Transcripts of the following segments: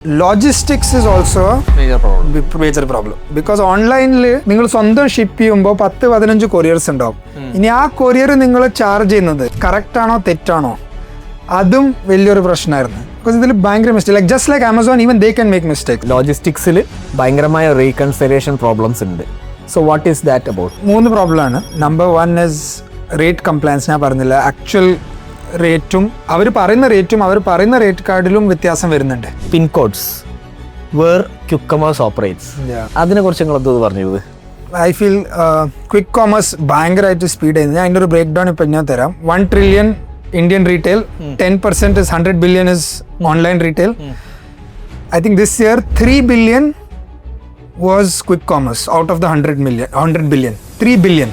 Logistics is also a major problem. Because online, നിങ്ങൾ സ്വന്തം ship ചെയ്യുമ്പോൾ 10-15 കൊറിയേഴ്സ് ഉണ്ടാവും. ഇനി ആ കൊറിയർ നിങ്ങൾ ചാർജ് ചെയ്യുന്നത് കറക്റ്റ് ആണോ തെറ്റാണോ അതും വലിയൊരു പ്രശ്നമായിരുന്നു. ബിക്കോസ് ഇതിൽ ഭയങ്കര mistake, like just like Amazon even they can make mistake. ലോജിസ്റ്റിക്സിൽ ഭയങ്കരമായ റീകൺസിഡറേഷൻ പ്രോബ്ലംസ് ഉണ്ട്. So what is that about? 3 പ്രോബ്ലമാണ്. Number 1 is rate compliance. ഞാൻ പറഞ്ഞില്ല, ആക്ച്വൽ റേറ്റും അവർ പറയുന്ന റേറ്റ് കാർഡിലും വ്യത്യാസം വരുന്നുണ്ട്. Pin codes where quick commerce operates, അതിനെ കുറിച്ച് നിങ്ങൾ എന്തോ പറഞ്ഞത്? ഐ ഫീൽ ക്വിക്ക് കോമേഴ്സ് ഭയങ്കരമായിട്ട് സ്പീഡ് ചെയ്യുന്നത്. ഞാൻ അതിൻ്റെ ഒരു ബ്രേക്ക് ഡൗൺ ഇപ്പം ഞാൻ തരാം. 1 trillion Indian retail, 10% is 100 billion is online retail. I think this year 3 billion was quick commerce out of the 100 billion. 3 billion.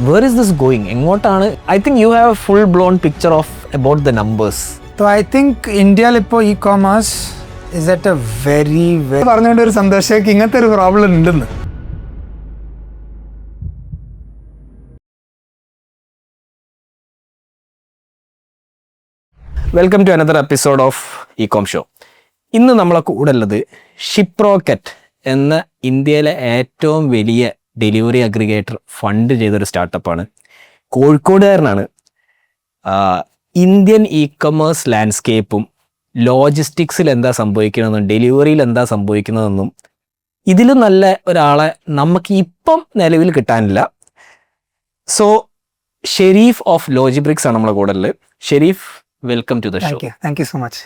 Where is this going? എങ്ങോട്ടാണ്? I think you have a full blown picture of about the numbers. So I think India ഇപ്പോൾ e-commerce is at a very പറഞ്ഞുകൊണ്ട് ഒരു സന്തോഷം ഇങ്ങനത്തെ ഒരു problem ഉണ്ടെന്ന്. Welcome to another episode of ecom show. ഇന്ന് നമ്മളെ കൂടെ ഉള്ളത് ഷിപ്രോക്കറ്റ് എന്ന ഇന്ത്യയിലെ ഏറ്റവും വലിയ ഡെലിവറി അഗ്രിഗേറ്റർ ഫണ്ട് ചെയ്തൊരു സ്റ്റാർട്ടപ്പാണ്. കോഴിക്കോടുകാരനാണ്. ഇന്ത്യൻ ഇ കൊമേഴ്സ് ലാൻഡ്സ്കേപ്പും ലോജിസ്റ്റിക്സിൽ എന്താ സംഭവിക്കുന്നതെന്നും ഡെലിവറിയിൽ എന്താ സംഭവിക്കുന്നതെന്നും ഇതിലും നല്ല ഒരാളെ നമുക്ക് ഇപ്പം നിലവിൽ കിട്ടാനില്ല. സോ ഷെരീഫ് ഓഫ് ലോജിബ്രിക്സ് ആണ് നമ്മളെ കൂടെ ഉള്ളത്. Sharif, welcome to the show. Thank you so much.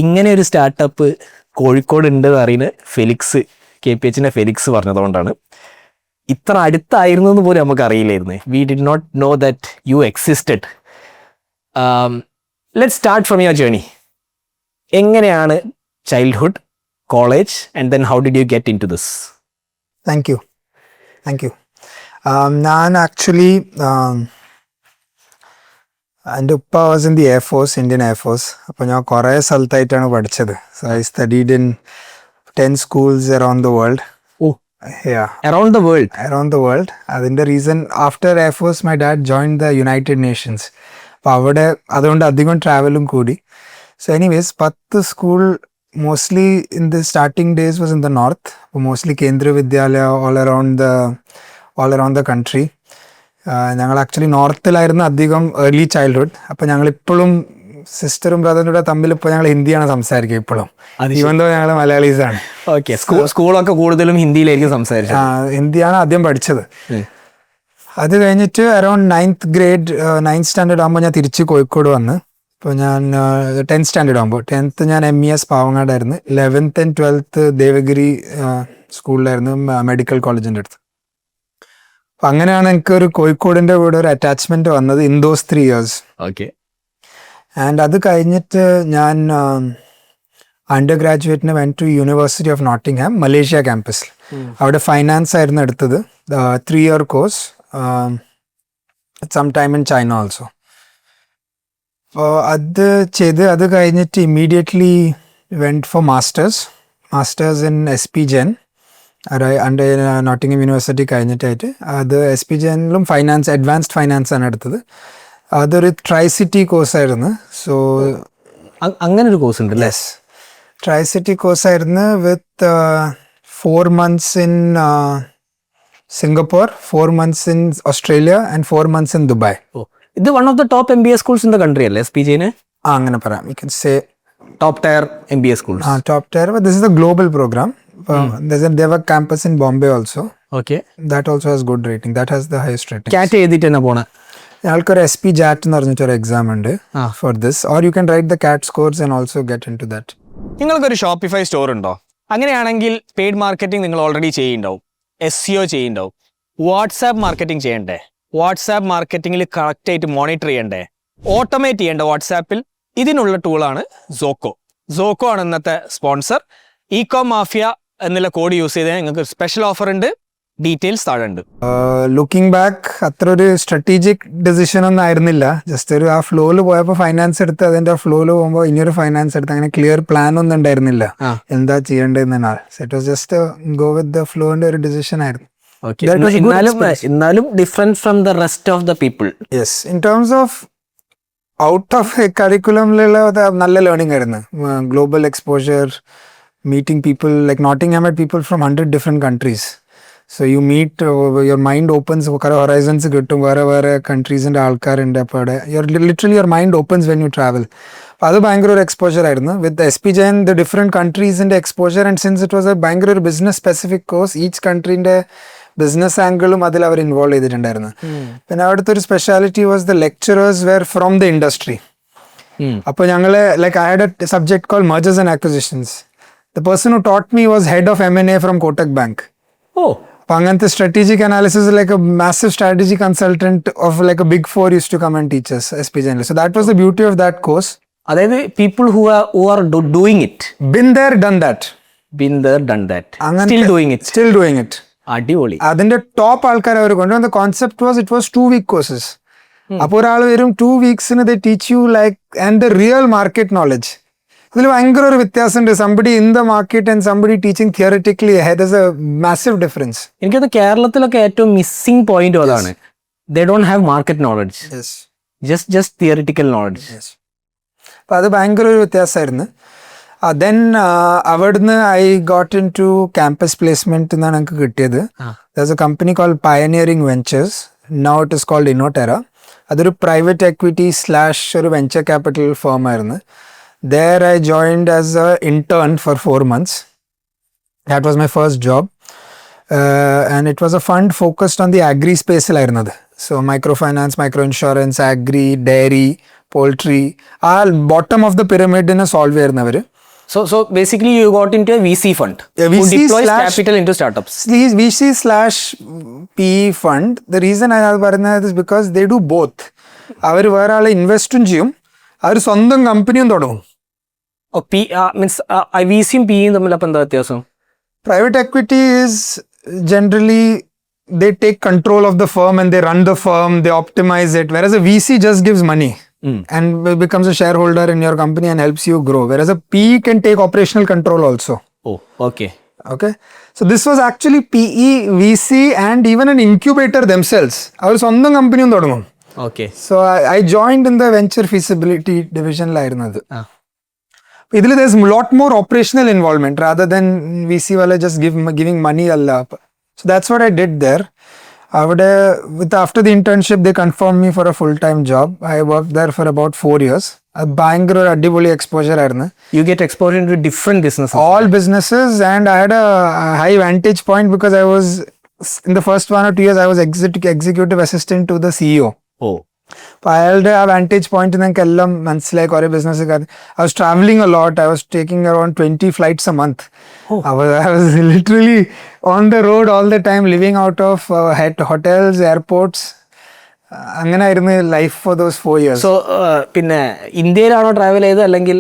ഇങ്ങനെ ഒരു സ്റ്റാർട്ടപ്പ് കോഴിക്കോട് ഉണ്ട് എന്ന് അറിയുന്നത് ഫെലിക്സ്, KPH ഫെലിക്സ് പറഞ്ഞതുകൊണ്ടാണ്. ഇത്ര അടുത്തായിരുന്നു എന്ന് പോലും നമുക്ക് അറിയില്ലായിരുന്നു. We did not know that you existed. Let's start from your journey. എങ്ങനെയാണ് childhood, college and then how did you get in to this? Thank you. ഞാൻ ആക്ച്വലി എൻ്റെ ഉപ്പ was in the air force, Indian air force. അപ്പോൾ ഞാൻ കുറേ സ്ഥലത്തായിട്ടാണ് പഠിച്ചത്. So I studied in 10 schools around the world. Oh, yeah. Around the world. അതിൻ്റെ reason, after air force my dad join the United Nations. അപ്പോൾ അവിടെ അതുകൊണ്ട് അധികം ട്രാവലും കൂടി. So anyways 10 school mostly in the starting days was in the north. അപ്പോൾ mostly കേന്ദ്ര വിദ്യാലയ all around the country. ഞങ്ങൾ ആക്ച്വലി നോർത്തിലായിരുന്നു അധികം ഏർലി ചൈൽഡ്ഹുഡ്. അപ്പോൾ ഞങ്ങളിപ്പോഴും സിസ്റ്ററും ബ്രദറിൻ്റെ കൂടെ തമ്മിൽ ഇപ്പോൾ ഞങ്ങൾ ഹിന്ദിയാണ് സംസാരിക്കുക ഇപ്പോഴും, ഈവൻ ദോ ഞങ്ങൾ മലയാളീസാണ്. ഓക്കെ, സ്കൂളൊക്കെ കൂടുതലും ഹിന്ദിയിലായിരിക്കും സംസാരിച്ചത്. ഹിന്ദിയാണ് ആദ്യം പഠിച്ചത്. അത് കഴിഞ്ഞിട്ട് അറൗണ്ട് 9th സ്റ്റാൻഡേർഡ് ആകുമ്പോൾ ഞാൻ തിരിച്ച് കോഴിക്കോട് വന്ന്. ഇപ്പോൾ ഞാൻ 10th സ്റ്റാൻഡേർഡ് ആകുമ്പോൾ 10th ഞാൻ MES പാവങ്ങാടായിരുന്നു. 11th and 12th Devagiri സ്കൂളിലായിരുന്നു, മെഡിക്കൽ കോളേജിൻ്റെ അടുത്ത്. അപ്പം അങ്ങനെയാണ് എനിക്കൊരു കോഴിക്കോടിൻ്റെ കൂടെ ഒരു അറ്റാച്ച്മെൻറ്റ് വന്നത് in those 3 years. Okay. And അത് കഴിഞ്ഞിട്ട് ഞാൻ അണ്ടർ ഗ്രാജുവേറ്റിന് went to university of Nottingham, Malaysia ക്യാമ്പസിൽ. അവിടെ ഫൈനാൻസ് ആയിരുന്നു എടുത്തത്, 3 year course, some time in China also. അപ്പോൾ അത് കഴിഞ്ഞിട്ട് immediately went for masters in SP Jain under Nottingham university കഴിഞ്ഞിട്ടായിട്ട്. അത് SP Jainലും ഫൈനാൻസ്, അഡ്വാൻസ്ഡ് ഫൈനാൻസ് ആണ് എടുത്തത്. അതൊരു ട്രൈസിറ്റി കോഴ്സായിരുന്നു. സോ അങ്ങനെ ഒരു കോഴ്സ് ഉണ്ട്? യെസ്, ട്രൈസിറ്റി കോഴ്സായിരുന്നു with 4 months in Singapore, 4 months in Australia and 4 months in Dubai. ഇത് one of the top MBA schools in the country അല്ലേ SP Jain? അങ്ങനെ പറയാം. You can say top tier MBA schools. Top tier, but this is a global program. They have a campus in Bombay also. Okay. That also has good rating. That has the highest rating. CAT എഴുതിയിട്ട് തന്നെ പോണേ? ഞങ്ങൾക്കൊരു SP JAT എന്ന് പറഞ്ഞിട്ടൊരു exam ഉണ്ട് for this, or you can write the CAT scores and also get in to that. നിങ്ങൾക്കൊരു Shopify store ഉണ്ടോ? അങ്ങനെയാണെങ്കിൽ പെയ്ഡ് മാർക്കറ്റിംഗ് നിങ്ങൾ ഓൾറെഡി ചെയ്യുന്നുണ്ടാവും, SEO ചെയ്യുന്നുണ്ടാവും, വാട്സാപ്പ് മാർക്കറ്റിംഗ് ചെയ്യണ്ടേ? വാട്സാപ്പ് മാർക്കറ്റിംഗിൽ കറക്റ്റായിട്ട് മോണിറ്റർ ചെയ്യണ്ടേ? ഓട്ടോമേറ്റ് ചെയ്യേണ്ട വാട്സാപ്പിൽ? ഇതിനുള്ള ടൂളാണ് സോക്കോ ആണ് ഇന്നത്തെ സ്പോൺസർ. ഇകോം മാഫിയ എന്നുള്ള കോഡ് യൂസ് ചെയ്താൽ നിങ്ങൾക്ക് സ്പെഷ്യൽ ഓഫർ ഉണ്ട്. ഡീറ്റെയിൽസ് താഴെ ഉണ്ട്. ലുക്കിംഗ് ബാക്ക് അത്ര ഒരു സ്ട്രാറ്റജിക് ഡെസിഷൻ ഒന്നും ആയിരുന്നില്ല. ജസ്റ്റ് ഒരു ആ ഫ്ലോയിൽ പോയപ്പോൾ ഫൈനാൻസ് എടുത്ത് അതിൻ്റെ ഫ്ലോയിൽ പോകുമ്പോൾ ഇനിയൊരു ഫൈനാൻസ് എടുത്ത്, അങ്ങനെ ക്ലിയർ പ്ലാൻ ഒന്നും ഉണ്ടായിരുന്നില്ല എന്താ ചെയ്യേണ്ടതെന്നാ. It was just go with the ഫ്ലോന്റെ ഒരു ഡെസിഷൻ ആയിരുന്നു. എന്നാലും different from the rest of the people. Yes, in terms of out of കരിക്കുലമിലുള്ള നല്ല ലേണിംഗ് ആയിരുന്നു. Global exposure, meeting people like Nottingham had people from 100 different countries. So you meet, your mind opens, horizons കിട്ടും, വേറെ വേറെ കൺട്രീസിൻ്റെ ആൾക്കാരുണ്ട്. അപ്പോൾ literally your mind opens when you travel. അപ്പോൾ അത് ഭയങ്കര ഒരു എക്സ്പോഷർ ആയിരുന്നു. With SP Jain, the different countries-ൻ്റെ exposure, and since it was a ഭയങ്കര ഒരു ബിസിനസ് സ്പെസിഫിക് കോഴ്സ്, ഈച്ച് കൺട്രീൻ്റെ ബിസിനസ് ആംഗിളും അതിൽ അവർ ഇൻവോൾവ് ചെയ്തിട്ടുണ്ടായിരുന്നു. പിന്നെ അവിടുത്തെ ഒരു speciality was the lecturers were from the industry. അപ്പോൾ ഞങ്ങൾ like I had a subject call mergers and acquisitions. The person who taught me was head of M&A from Kotak Bank. Oh. Pangante strategic analysis, like a massive strategy consultant of like a big four used to come and teach us SP Jain. So that was the beauty of that course. Are they people who are doing it? Been there, done that. Been there, done that. Still doing it. Still doing it. അടിപൊളി. അതിന്റെ top ആൾക്കാർ അവർ കൊണ്ടുവന്ന the concept was it was 2 week courses. അപ്പോൾ ഒരാൾ വരും 2 weeksന് they teach you like and the real market knowledge. ഇതിൽ ഭയങ്കര ഒരു വ്യത്യാസമുണ്ട്. Somebody in the market and somebody teaching theoretically, there's a massive difference. എനിക്കത് കേരളത്തിലൊക്കെ ഏറ്റവും മിസ്സിംഗ് പോയിന്റ് അതാണ്. They don't have market knowledge. Just theoretical knowledge. അപ്പം അത് ഭയങ്കര ഒരു വ്യത്യാസമായിരുന്നു. ദെൻ അവിടുന്ന് I got into campus placement എന്നാണ് എനിക്ക് കിട്ടിയത്. there's a company called Pioneering Ventures. Now it is called Innoterra. അതൊരു പ്രൈവറ്റ് എക്വിറ്റി / ഒരു വെഞ്ചർ ക്യാപിറ്റൽ ഫേം ആയിരുന്നു. There I joined as an intern for 4 months. That was my first job. And it was a fund focused on the agri space. So microfinance, microinsurance, agri, dairy, poultry, all bottom of the pyramid in a solve. So basically you got into a VC fund. A VC who deploys capital into startups. VC/PE fund. The reason I have that is because they do both. അവർ വേറെ ആളെ ഇൻവെസ്റ്റും ചെയ്യും, അവർ സ്വന്തം കമ്പനിയും തുടങ്ങും. VCയും PEയും തമ്മിൽ അപ്പം എന്താ വ്യത്യാസം? Private equity is generally they take control of the firm and they run the firm, they optimize it, whereas a VC just gives money and becomes a shareholder in your company and helps you grow, whereas a PE can take operational control also. Oh, okay. So this was actually PE, VC and even an incubator themselves. അവർ സ്വന്തം കമ്പനിയും തുടങ്ങും. Okay. So I joined in the venture feasibility division ലായിരുന്നു അത്. ഇതിൽ there's a lot more operational involvement rather than VC wala just giving money alla. So that's what I did there. After the internship they confirmed me for a full-time job. I worked there for about 4 years. ഭയങ്കര അടിപൊളി exposure ആയിരുന്നു. You get exposure into different businesses. All businesses, and I had a high vantage point because I was in the first 1 or 2 years I was executive assistant to the CEO. Oh. അപ്പോൾ അയാളുടെ ആ vantage point നിങ്ങൾക്ക് എല്ലാം മനസ്സിലായി. കുറേ ബിസിനസ്സുകാർ, I was travelling a lot. I was taking around 20 flights a month. I was literally on the road all the time, living out of hotels, airports. അങ്ങനെ ആയിരുന്നു life for those 4 years. So പിന്നെ ഇന്ത്യയിലാണോ travel ചെയ്തത് അല്ലെങ്കിൽ?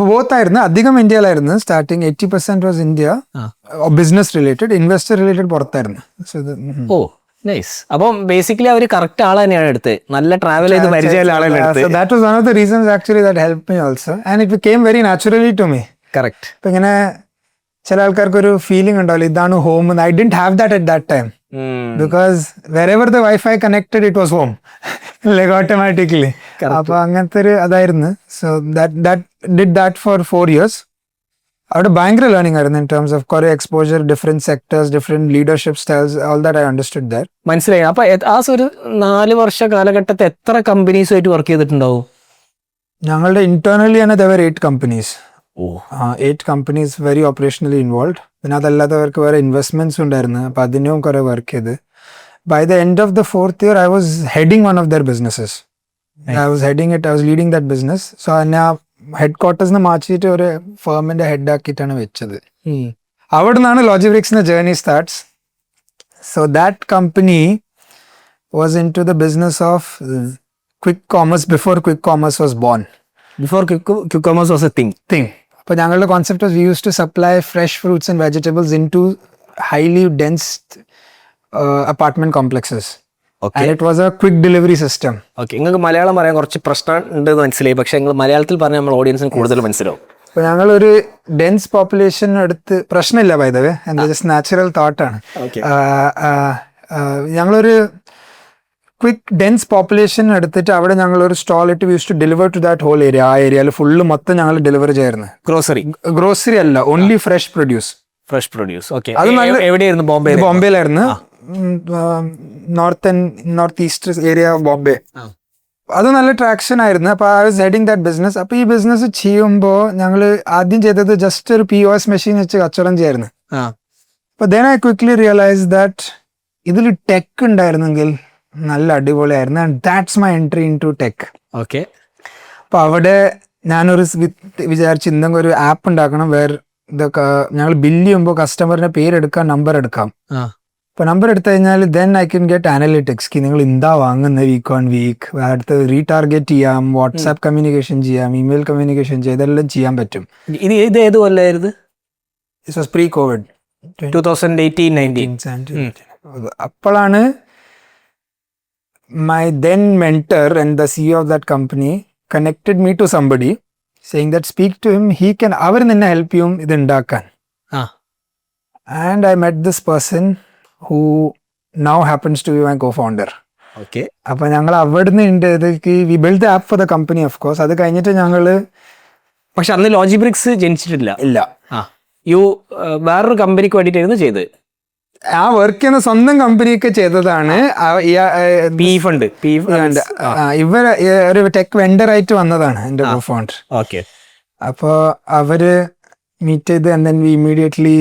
Both ആയിരുന്നു. അധികം ഇന്ത്യയിലായിരുന്നു. Starting 80% was India, business related. Investor related പുറത്തായിരുന്നു. Oh nice. അപ്പം ബേസിക്കലി അവർ കറക്റ്റ് ആൾ തന്നെയാണ് എടുത്തത്. നല്ല ട്രാവൽ ചെയ്ത് പരിചയമുള്ള ആളാണ് എടുത്തത്. That was one of the reasons actually that helped me also, and it came very naturally to me. Correct. ഇപ്പം ഇങ്ങനെ ചില ആൾക്കാർക്ക് ഒരു ഫീലിംഗ് ഉണ്ടാവില്ല, ഇതാണ് home. I didn't have that at that time because wherever the Wi-Fi connected it was home like automatically. അപ്പോൾ അങ്ങനത്തെ ഒരു അതായിരുന്നു. So that did that for 4 years. അവിടെ ഭയങ്കര ലേണിംഗ് ആയിരുന്നു ഇൻ ടേംസ് ഓഫ് കുറേ exposure, different sectors, different leadership styles, all that I understood that. മനസ്സിലായി. അപ്പൊ ആ ഒരു 4 വർഷ കാലഘട്ടത്തിൽ എത്ര കമ്പനീസുമായിട്ട് വർക്ക് ചെയ്തിട്ടുണ്ടാവും? ഞങ്ങളുടെ ഇന്റേർണലി തന്നെ there were 8 companies. 8 companies very operationally involved. പിന്നെ അതല്ലാത്തവർക്ക് വേറെ ഇൻവെസ്റ്റ്മെന്റ്സ് ഉണ്ടായിരുന്നു. അപ്പം അതിനും കുറെ വർക്ക് ചെയ്ത്. By the end of the 4th year I was heading one of their businesses. I was heading it, I was leading that business. So ഞാൻ head ക്വാർട്ടേഴ്സിന് മാറ്റിയിട്ട് ഒരു ഫേമിന്റെ ഹെഡ് ആക്കിയിട്ടാണ് വെച്ചത്. അവിടെ നിന്നാണ് ലോജിബ്രിക്സിന്റെ journey starts. So that company was in to the business of quick commerce before quick commerce was born. Before quick commerce was a thing. അപ്പോൾ ഞങ്ങളുടെ concept was we use to supply fresh fruits and vegetables in to highly dense apartment complexes. And it was a quick delivery system. Okay, നിങ്ങൾക്ക് മലയാളം പറയാൻ കുറച്ച് പ്രശ്നം ഉണ്ടെന്ന് മനസ്സിലായി. പക്ഷെ നിങ്ങൾ മലയാളത്തിൽ പറഞ്ഞാൽ നമ്മൾ ഓഡിയൻസിന് കൂടുതൽ മനസ്സിലാവും. അപ്പോൾ ഞങ്ങളൊരു ഡെൻസ് പോപ്പുലേഷൻ എടുത്ത് പ്രശ്നമില്ല ബൈ ദ വേ, എന്താ ജസ്റ്റ് നാച്ചുറൽ തോട്ടാണ്. ഞങ്ങളൊരു ക്വിക്ക് ഡെൻസ് പോപ്പുലേഷൻ എടുത്തിട്ട് അവിടെ ഞങ്ങൾ ഒരു സ്റ്റോൾ ഇട്ട് use to deliver to that whole area. ആ ഏരിയയിൽ ഫുള്ള് മൊത്തം ഞങ്ങൾ ഡെലിവർ ചെയ്യായിരുന്നു. ഗ്രോസറി അല്ല, ഓൺലി ഫ്രഷ് പ്രൊഡ്യൂസ്. ഓക്കെ. അത് നല്ല എവിടെയായിരുന്നു? ബോംബെയിലായിരുന്നു. North east area of Bombay. അത് നല്ല ട്രാക്ഷൻ ആയിരുന്നു. അപ്പോൾ I was heading that business. അപ്പോൾ ഈ ബിസിനസ് ചെയ്യുമ്പോൾ ഞങ്ങൾ ആദ്യം ചെയ്തത് ജസ്റ്റ് ഒരു POS മെഷീൻ വെച്ച് കച്ചവടം ചെയ്യായിരുന്നു. അപ്പോൾ then I quickly realize that ഇതിൽ ടെക് ഉണ്ടായിരുന്നെങ്കിൽ നല്ല അടിപൊളിയായിരുന്നു. And that's my entry into tech. Okay. അപ്പോൾ അവിടെ ഞാനൊരു വിചാരിച്ച് എന്തെങ്കിലും ഒരു ആപ്പ് ഉണ്ടാക്കണം വേറെ ഇതൊക്കെ ഞങ്ങൾ ബില്ല് ചെയ്യുമ്പോൾ കസ്റ്റമറിന്റെ പേരെടുക്കാം, നമ്പർ എടുക്കാം. അപ്പോൾ നമ്പർ എടുത്തു കഴിഞ്ഞാൽ then I can get analytics. നിങ്ങൾ എന്താ വാങ്ങുന്നത് വീക്ക് ഓൺ വീക്ക്, അടുത്ത് റീടാർഗറ്റ് ചെയ്യാം, വാട്സാപ്പ് കമ്മ്യൂണിക്കേഷൻ ചെയ്യാം, ഇമെയിൽ കമ്മ്യൂണിക്കേഷൻ ചെയ്യാം, ഇതെല്ലാം ചെയ്യാൻ പറ്റും. ഇത് ഏത് കൊല്ലായിരുന്നു? It was pre Covid 2018-19. അപ്പോഴാണ് my then mentor and the CEO of that company connected me to somebody saying that speak to him, he can അവർ നിന്നെ ഹെൽപ്പ് ചെയ്യും ഇത് ഉണ്ടാക്കാൻ. And I met this person who now happens to be my co-founder. Okay. അപ്പോൾ ഞങ്ങൾ അവിടുന്ന് ഉണ്ട് V build the app for the company of course. അത് കഴിഞ്ഞിട്ട് ഞങ്ങൾ പക്ഷെ അന്ന് ലോജിബ്രിക്സ് ജനിച്ചിട്ടില്ല. ഇല്ല. വേറൊരു കമ്പനിക്ക് വേണ്ടിയിട്ടായിരുന്നു ചെയ്തത്. ആ വർക്ക് ചെയ്യുന്ന സ്വന്തം കമ്പനിയൊക്കെ ചെയ്തതാണ്. ഫണ്ട് ഇവർ ഒരു ടെക് വെണ്ടർ ആയിട്ട് വന്നതാണ് എൻ്റെ co-founder. ഓക്കെ. അപ്പോൾ അവര് മീറ്റ് ചെയ്ത് and then we immediately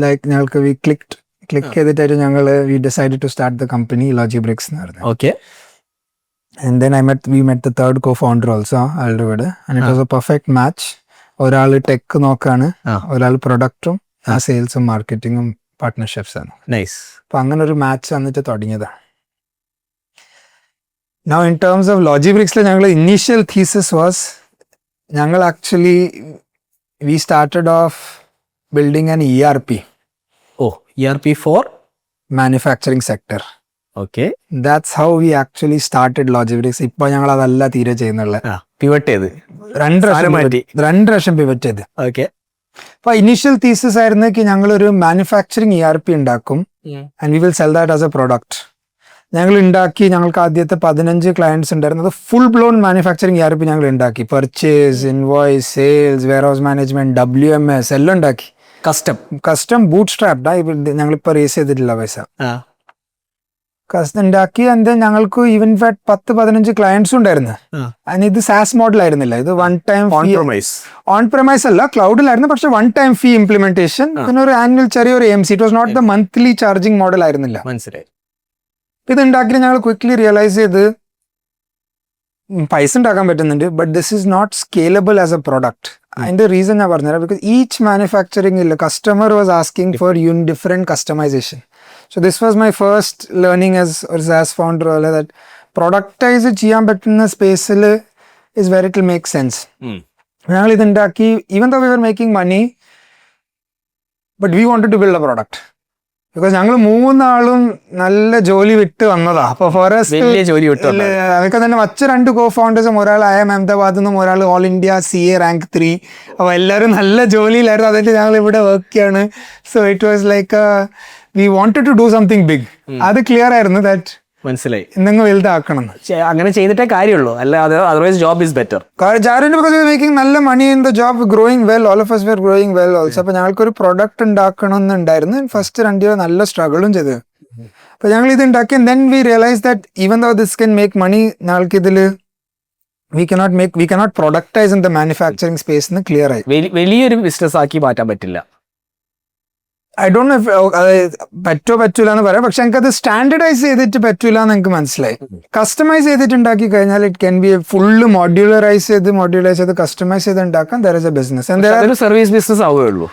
like ഞങ്ങൾക്ക് ക്ലിക്ക് ചെയ്തിട്ടായിട്ട് ഞങ്ങൾ we decided to start the company Logibricks എന്ന് പറഞ്ഞു. Okay. And then we met the third co-founder also ആളുടെ കൂടെ. And it was a perfect match. ഒരാൾ ടെക് നോക്കാണ്, ഒരാൾ പ്രൊഡക്റ്റും സെയിൽസും മാർക്കറ്റിങ്ങും പാർട്ട്ണർഷിപ്സ് ആണ്. നൈസ്. അപ്പൊ അങ്ങനെ ഒരു മാച്ച് വന്നിട്ട് തുടങ്ങിയതാണ്. Now in terms of Logibricks ഞങ്ങൾ ഇനീഷ്യൽ തീസിസ് വാസ് ഞങ്ങൾ actually we started off building an ERP. ERP four manufacturing sector. Okay. That's how we actually started Logibricks. ഇപ്പൊ ഞങ്ങൾ അതല്ല തീരെ ചെയ്യുന്നുള്ളത്. പിവറ്റ് ചെയ്ത് 2 പ്രാവശ്യം പിവറ്റ് ചെയ്ത്. ഓക്കെ. അപ്പൊ ഇനീഷ്യൽ തീസിസ് ആയിരുന്നു ഞങ്ങളൊരു മാനുഫാക്ചറിങ് ERP ഉണ്ടാക്കും and we will cell that as a product. ഞങ്ങൾ ഉണ്ടാക്കി. ഞങ്ങൾക്ക് ആദ്യത്തെ 15 ക്ലയൻസ് ഉണ്ടായിരുന്നു. അത് ഫുൾ ബ്ലോൺ മാനുഫാക്ചറിങ് ERP ഞങ്ങൾ ഉണ്ടാക്കി. Purchase, invoice, sales, warehouse management, WMS എല്ലാം ഉണ്ടാക്കി. Custom bootstrapped. ഞങ്ങളിപ്പോ റേസ് ചെയ്തിട്ടില്ല പൈസ. ഉണ്ടാക്കി. ആൻഡ് ഞങ്ങൾക്ക് ഈവൻ ഫാക്ട് 10-15 ക്ലയൻസും ഉണ്ടായിരുന്നു. ആൻഡ് ഇത് SaaS മോഡൽ ആയിരുന്നില്ല. ഇത് വൺ ടൈം ഓൺ പ്രമൈസ് അല്ല, ക്ലൗഡിലായിരുന്നു. പക്ഷെ വൺ ടൈം ഫീ ഇംപ്ലിമെന്റേഷൻ, പിന്നെ ഒരു ആനുവൽ ചെറിയൊരു AMC. It was not the monthly charging model ആയിരുന്നില്ല. മനസ്സിലായി. ഇത് ഉണ്ടാക്കി ഞങ്ങൾ ക്വിക്ലി റിയലൈസ് ചെയ്ത് പൈസ ഉണ്ടാക്കാൻ പറ്റുന്നുണ്ട്, but this is not scalable as a product. അതിന്റെ റീസൺ ഞാൻ പറഞ്ഞുതരാം. ബിക്കോസ് ഈച്ച് മാനുഫാക്ചറിംഗ് ഇല്ല, customer was asking for different customization. So this was my first learning as a SaaS founder, that productize ചെയ്യാൻ പറ്റുന്ന സ്പേസിൽ is where it will make sense. ഞങ്ങൾ ഇത് ഉണ്ടാക്കി. even though we were making money, but we wanted to build a product. Because ഞങ്ങൾ 3 ആളും നല്ല ജോലി വിട്ട് വന്നതാ. അപ്പൊ ഫോറസ്റ്റ് അതൊക്കെ തന്നെ മറ്റു 2 co-founders, ഒരാൾ IIM അഹമ്മദാബാദിൽ നിന്നും, ഒരാൾ ഓൾ ഇന്ത്യ CA റാങ്ക് 3. അപ്പൊ എല്ലാവരും നല്ല ജോലിയിലായിരുന്നു. അതിന്റെ ഞങ്ങൾ ഇവിടെ വർക്ക് ചെയ്യാണ്. So it was like we wanted to do something big. അത് ക്ലിയർ ആയിരുന്നു. ദാറ്റ് മനസ്സിലായി. എന്തെങ്കിലും വലുതാക്കണം. അങ്ങനെ ചെയ്തിട്ടേ കാര്യമുള്ളൂ, അല്ല otherwise job is better. Making നല്ല money in the job, growing well, all of us were growing well also. അപ്പൊ ഞങ്ങൾക്കൊരു പ്രൊഡക്റ്റ് ഉണ്ടാക്കണം എന്നുണ്ടായിരുന്നു. ഫസ്റ്റ് 2 year നല്ല സ്ട്രഗിളും ചെയ്ത്. അപ്പൊ ഞങ്ങൾ ഇത് ഉണ്ടാക്കി. Then we realise that even though this can make money, ഞങ്ങൾക്ക് ഇതില് we cannot productize in the manufacturing space എന്ന് ക്ലിയർ ആയി. വലിയൊരു ബിസിനസ് ആക്കി മാറ്റാൻ പറ്റില്ല. ഐ ഡോണ്ട് നോ പറ്റൂല എന്ന് പറയാം. പക്ഷെ എനിക്കത് സ്റ്റാൻഡർഡൈസ് ചെയ്തിട്ട് പറ്റൂല എന്ന് എനിക്ക് മനസ്സിലായി. കസ്റ്റമൈസ് ചെയ്തിട്ട് ഉണ്ടാക്കി കഴിഞ്ഞാൽ ഇറ്റ് ക്യാൻ ബി ഫുള്ള് മോഡ്യൂളറൈസ് ചെയ്ത് കസ്റ്റമൈസ് ചെയ്ത് ഉണ്ടാക്കാൻ there is a business. Service business ആവുകയുള്ളൂ.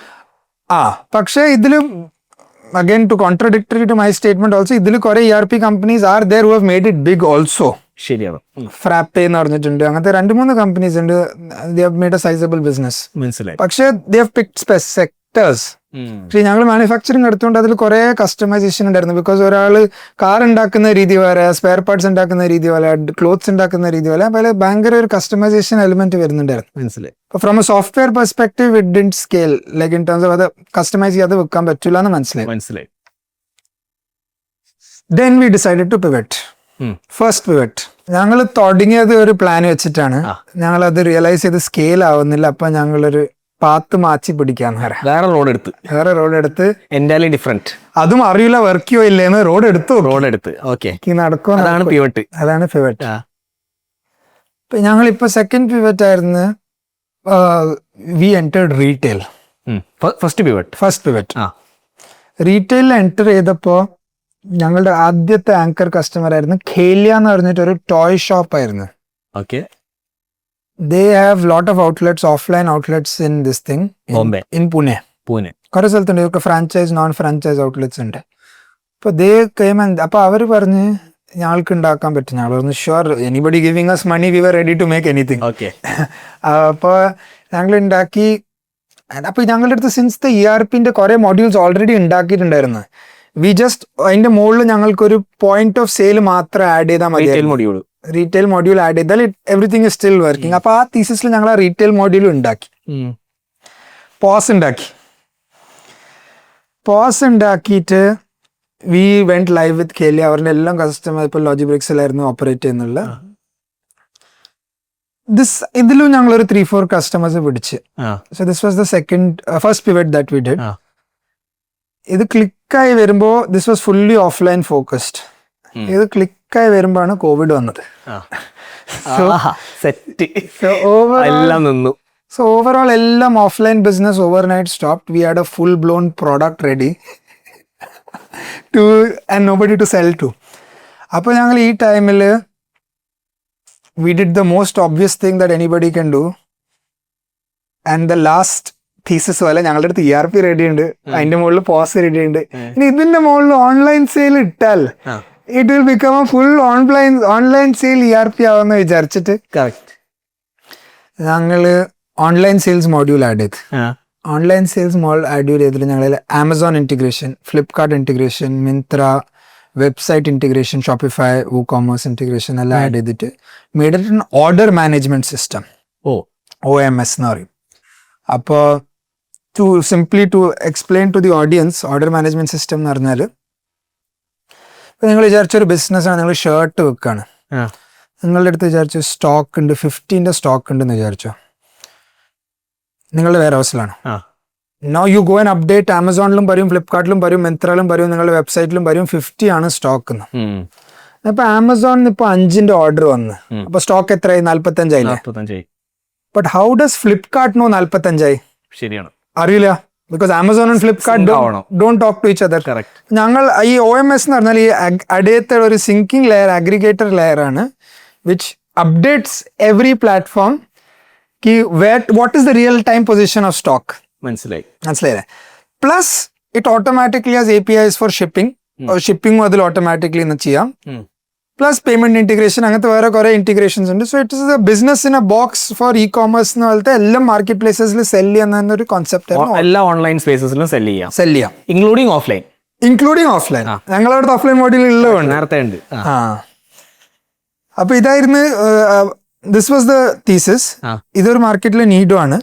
പക്ഷെ ഇതിലും again to contradictory to my statement also, ഇതിൽ കുറെ ERP companies are there who have made it big also. ശരിയാണ്. ഫ്രാപ്പേ എന്ന് പറഞ്ഞിട്ടുണ്ട്. അങ്ങനത്തെ 2-3 കമ്പനീസ് ഉണ്ട്. they have made a sizable business. മനസ്സിലായി. പക്ഷെ they have picked sectors. പക്ഷേ ഞങ്ങൾ മാനുഫാക്ചറിങ് എടുത്തുകൊണ്ട് അതിൽ കുറെ കസ്റ്റമൈസേഷൻ ഉണ്ടായിരുന്നു. ബിക്കോസ് ഒരാള് കാർ ഉണ്ടാക്കുന്ന രീതി വേറെ, സ്പെയർ പാർട്സ് ഉണ്ടാക്കുന്ന രീതി പോലെ, ക്ലോത്ത്സ് ഉണ്ടാക്കുന്ന രീതി പോലെ, അപ്പൊ ഭയങ്കര ഒരു കസ്റ്റമൈസേഷൻ എലിമെന്റ് വരുന്നുണ്ടായിരുന്നു. മനസ്സിലായി. From A software perspective it didn't scale, like in terms of അത് കസ്റ്റമൈസ് ചെയ്യാതെ വെക്കാൻ പറ്റില്ല എന്ന് മനസ്സിലായി. മനസ്സിലായി. Then we decided to pivot. First pivot. ഞങ്ങൾ തുടങ്ങിയത് ഒരു പ്ലാൻ വെച്ചിട്ടാണ്. ഞങ്ങളത് റിയലൈസ് ചെയ്ത് സ്കെയിൽ ആവുന്നില്ല. അപ്പൊ ഞങ്ങളൊരു പാത്ത് മാറ്റി പിടിക്കാൻ വേറെ റോഡ് എടുത്ത് എൻ്റയർലി ഡിഫറെന്റ്. അതും അറിയില്ല വർക്ക് ചെയ്യോ ഇല്ലേന്ന്. റോഡ് എടുത്ത് ഓക്കെ നടക്കും. അതാണ് പിവറ്റ്. ഞങ്ങളിപ്പോ സെക്കൻഡ് പിവറ്റ് ആയിരുന്നു. We entered retail. First pivot റീറ്റെയിലിൽ എൻ്റർ ചെയ്തപ്പോ ഞങ്ങളുടെ ആദ്യത്തെ ആങ്കർ കസ്റ്റമർ ആയിരുന്നു ഖേലിയ എന്ന് പറഞ്ഞിട്ട് ഒരു ടോയ് ഷോപ്പ് ആയിരുന്നു. Okay. They have lot of outlets, offline outlets in this thing. Bombay. In Pune. കുറേ സ്ഥലത്തുണ്ട്. ഇതൊക്കെ ഫ്രാഞ്ചൈസ് നോൺ ഫ്രാഞ്ചൈസ് ഔട്ട്ലെറ്റ്സ് ഉണ്ട്. അപ്പോൾ ദേ കെയിം ആൻഡ് അപ്പോൾ അവർ പറഞ്ഞ് ഞങ്ങൾക്ക് ഉണ്ടാക്കാൻ പറ്റും. ഞങ്ങൾ പറഞ്ഞു sure, anybody giving us money we were ready to make anything. Okay. അപ്പോൾ ഞങ്ങൾ ഉണ്ടാക്കി. അപ്പോൾ ഞങ്ങളുടെ അടുത്ത് സിൻസ് ദ ERPന്റെ കുറേ മോഡ്യൂൾസ് ഓൾറെഡി ഉണ്ടാക്കിയിട്ടുണ്ടായിരുന്നു. വി ജസ്റ്റ് അതിന്റെ മുകളിൽ ഞങ്ങൾക്കൊരു പോയിന്റ് ഓഫ് സെയിൽ മാത്രം ആഡ് ചെയ്താൽ മതി. റീറ്റെയിൽ മോഡ്യൂൾ ആഡ് ചെയ്താൽ എവറിത്തിങ് ഇസ് സ്റ്റിൽ വർക്കിംഗ്. അപ്പൊ ആ തീസിസിൽ ഞങ്ങൾ ആ റീറ്റെയിൽ മോഡ്യൂൾ ഉണ്ടാക്കി. പോസ് ഉണ്ടാക്കിയിട്ട് വി വെന്റ് ലൈവ് വിത്ത് ഖേലിയ. അവരുടെ എല്ലാം കസ്റ്റമർ ഇപ്പോൾ ലോജിബ്രിക്സിലായിരുന്നു ഓപ്പറേറ്റ് ചെയ്യുന്നുള്ള. ഇതിലും ഞങ്ങളൊരു 3-4 കസ്റ്റമേഴ്സ് പിടിച്ച്. So this was the first pivot that we did. ഇത് ക്ലിക്കായി വരുമ്പോൾ this was fully offline focused. ഇത് ക്ലിക്കായി വരുമ്പോഴാണ് കോവിഡ് വന്നത്. സോ ഓവറോൾ എല്ലാം offline business overnight stopped. We had a full blown product ready to and nobody to sell to. അപ്പോൾ ഞങ്ങൾ ഈ ടൈമിൽ we did the most obvious thing that anybody can do. And the last thesis പോലെ ഞങ്ങളുടെ അടുത്ത് ERP ready ഉണ്ട്, അതിന്റെ മുകളിൽ പോസ് റെഡി ഉണ്ട്. ഇനി ഇതിന്റെ മുകളിൽ ഓൺലൈൻ സെയിൽ ഇട്ടാൽ it will become a full online sale ERP ആവുമെന്ന് വിചാരിച്ചിട്ട് ഞങ്ങള് ഓൺലൈൻ സെയിൽസ് മോഡ്യൂൾ ആഡ് ചെയ്ത്. ഓൺലൈൻ സെയിൽസ് ആഡ് ചെയ്തിട്ട് ഞങ്ങൾ Amazon integration, Flipkart integration, Myntra, website integration, Shopify, WooCommerce integration എല്ലാം ആഡ് ചെയ്തിട്ട് made it an order management system, OMS എന്ന് പറയും. അപ്പോൾ to explain to the audience, order management system എന്ന് പറഞ്ഞാൽ ഇപ്പം നിങ്ങൾ വിചാരിച്ചൊരു ബിസിനസ്സാണ്, നിങ്ങൾ ഷർട്ട് വെക്കാണ്. നിങ്ങളുടെ അടുത്ത് വിചാരിച്ചു സ്റ്റോക്ക് ഉണ്ട്, 50 സ്റ്റോക്ക് ഉണ്ടെന്ന് വിചാരിച്ചോ. നിങ്ങളുടെ വെയർ ഹൗസിലാണ്. Now you go and update. ആമസോണിലും പറയും, ഫ്ലിപ്കാർട്ടിലും പറയും, മിന്ത്രയിലും പറയും, നിങ്ങളുടെ വെബ്സൈറ്റിലും പറയും 50 ആണ് സ്റ്റോക്ക് എന്ന്. അപ്പൊ ആമസോണിന് ഇപ്പൊ 5 ഓർഡർ വന്ന്, അപ്പൊ സ്റ്റോക്ക് എത്രയായി? 45. But how does Flipkart know 45? ശരിയാണ്, അറിയില്ല. Because Amazon and Flipkart don't talk to each other. ഞങ്ങൾ ഈ OMS എന്ന് പറഞ്ഞാൽ ഈ അടിയത്തെ ഒരു സിങ്കിങ് ലെയർ, അഗ്രിഗേറ്റർ ലെയർ ആണ്, which updates every platform ki what is the real time position of stock. മനസ്സിലായില്ലേ? Plus it automatically as APIs for shipping. ഷിപ്പിംഗും അതിൽ ഓട്ടോമാറ്റിക്കലി ഇന്ന് ചെയ്യാം. പ്ലസ് പേയ്മെന്റ് ഇന്റഗ്രേഷൻ, അങ്ങനത്തെ വേറെ കുറെ ഇന്റഗ്രേഷൻസ് ഉണ്ട്. So it is a business in a box for e-commerce എന്ന് പോലത്തെ എല്ലാം മാർക്കറ്റ് പ്ലേസസിൽ സെല് ചെയ്യുന്ന ഒരു കോൺസെപ്റ്റ് ആയിരുന്നു. എല്ലാ ഓൺലൈൻ സ്പേസസിലും സെല് ചെയ്യാം, ഇൻക്ലൂഡിംഗ് ഓഫ്ലൈൻ. ഞങ്ങളവിടെ ഓഫ്ലൈൻ മോഡ്യൂൾ ഉള്ളതുകൊണ്ട് നേരത്തെ ഉണ്ട്. അപ്പൊ ഇതായിരുന്നു, ദിസ് വാസ് ദ തീസിസ്. ഇതൊരു മാർക്കറ്റിലെ നീഡും ആണ്.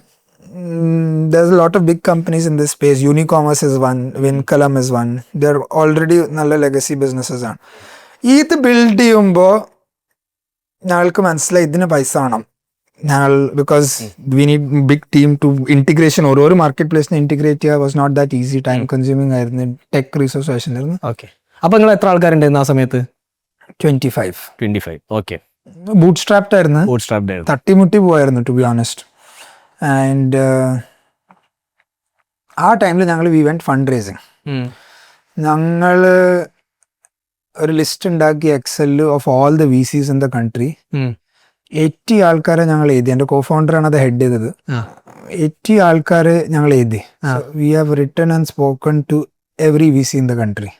There's a lot of big companies in this space. Unicommerce is one, Vincalam is one. They're already നല്ല ലെഗസി ബിസിനസ്സസ് ആണ്. ഇത് ബിൽഡ് ചെയ്യുമ്പോൾ ഞങ്ങൾക്ക് മനസ്സിലായി ഇതിന് പൈസ വേണം. ഞങ്ങൾ because we need big team to integration. ഓരോ മാർക്കറ്റ് പ്ലേസിനെ ഇന്റിഗ്രേറ്റ് ചെയ്യുക was not that easy. Time consuming ആയിരുന്നു, ടെക് റിസോഴ്സ് ആയിരുന്നു. ഓക്കെ. അപ്പൊ നിങ്ങൾ എത്ര ആൾക്കാരുണ്ടായിരുന്നു ആ സമയത്ത്? 25. ഓക്കെ. ബൂട്ട് സ്ട്രാപ്ഡ് ആയിരുന്നു, തട്ടിമുട്ടി പോയായിരുന്നു ടു ബി ഓണസ്റ്റ്. ആൻഡ് ആ ടൈമിൽ ഞങ്ങൾ വി വെന്റ് ഫണ്ട് റേസിങ്. ഞങ്ങൾ ഒരു ലിസ്റ്റ് ഉണ്ടാക്കി excel of all the VCs in the country. 80 ആൾക്കാരെ ഞങ്ങൾ എഴുതി. എൻ്റെ കോഫൗണ്ടറാണ് അത് ഹെഡ് ചെയ്തത്. 80 ആൾക്കാരെ ഞങ്ങൾ എഴുതി. We have written and spoken to every VC in the country,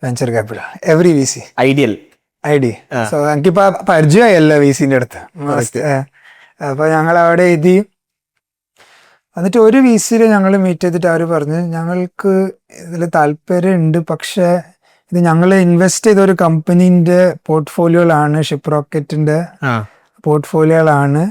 venture capital, every VC. ഐഡി. സോ എനിക്കിപ്പോ പരിചയമായല്ല VCന്റെ അടുത്ത്. അപ്പൊ ഞങ്ങൾ അവിടെ എഴുതി. എന്നിട്ട് ഒരു VCയിൽ ഞങ്ങൾ മീറ്റ് ചെയ്തിട്ട് അവർ പറഞ്ഞു ഞങ്ങൾക്ക് ഇതിൽ താല്പര്യം ഉണ്ട്, പക്ഷെ ഇത് ഞങ്ങൾ ഇൻവെസ്റ്റ് ചെയ്ത ഒരു കമ്പനീന്റെ പോർട്ട്ഫോളിയോകളാണ്, ഷിപ്രോക്കറ്റിന്റെ പോർട്ട്ഫോളിയോകളാണ്.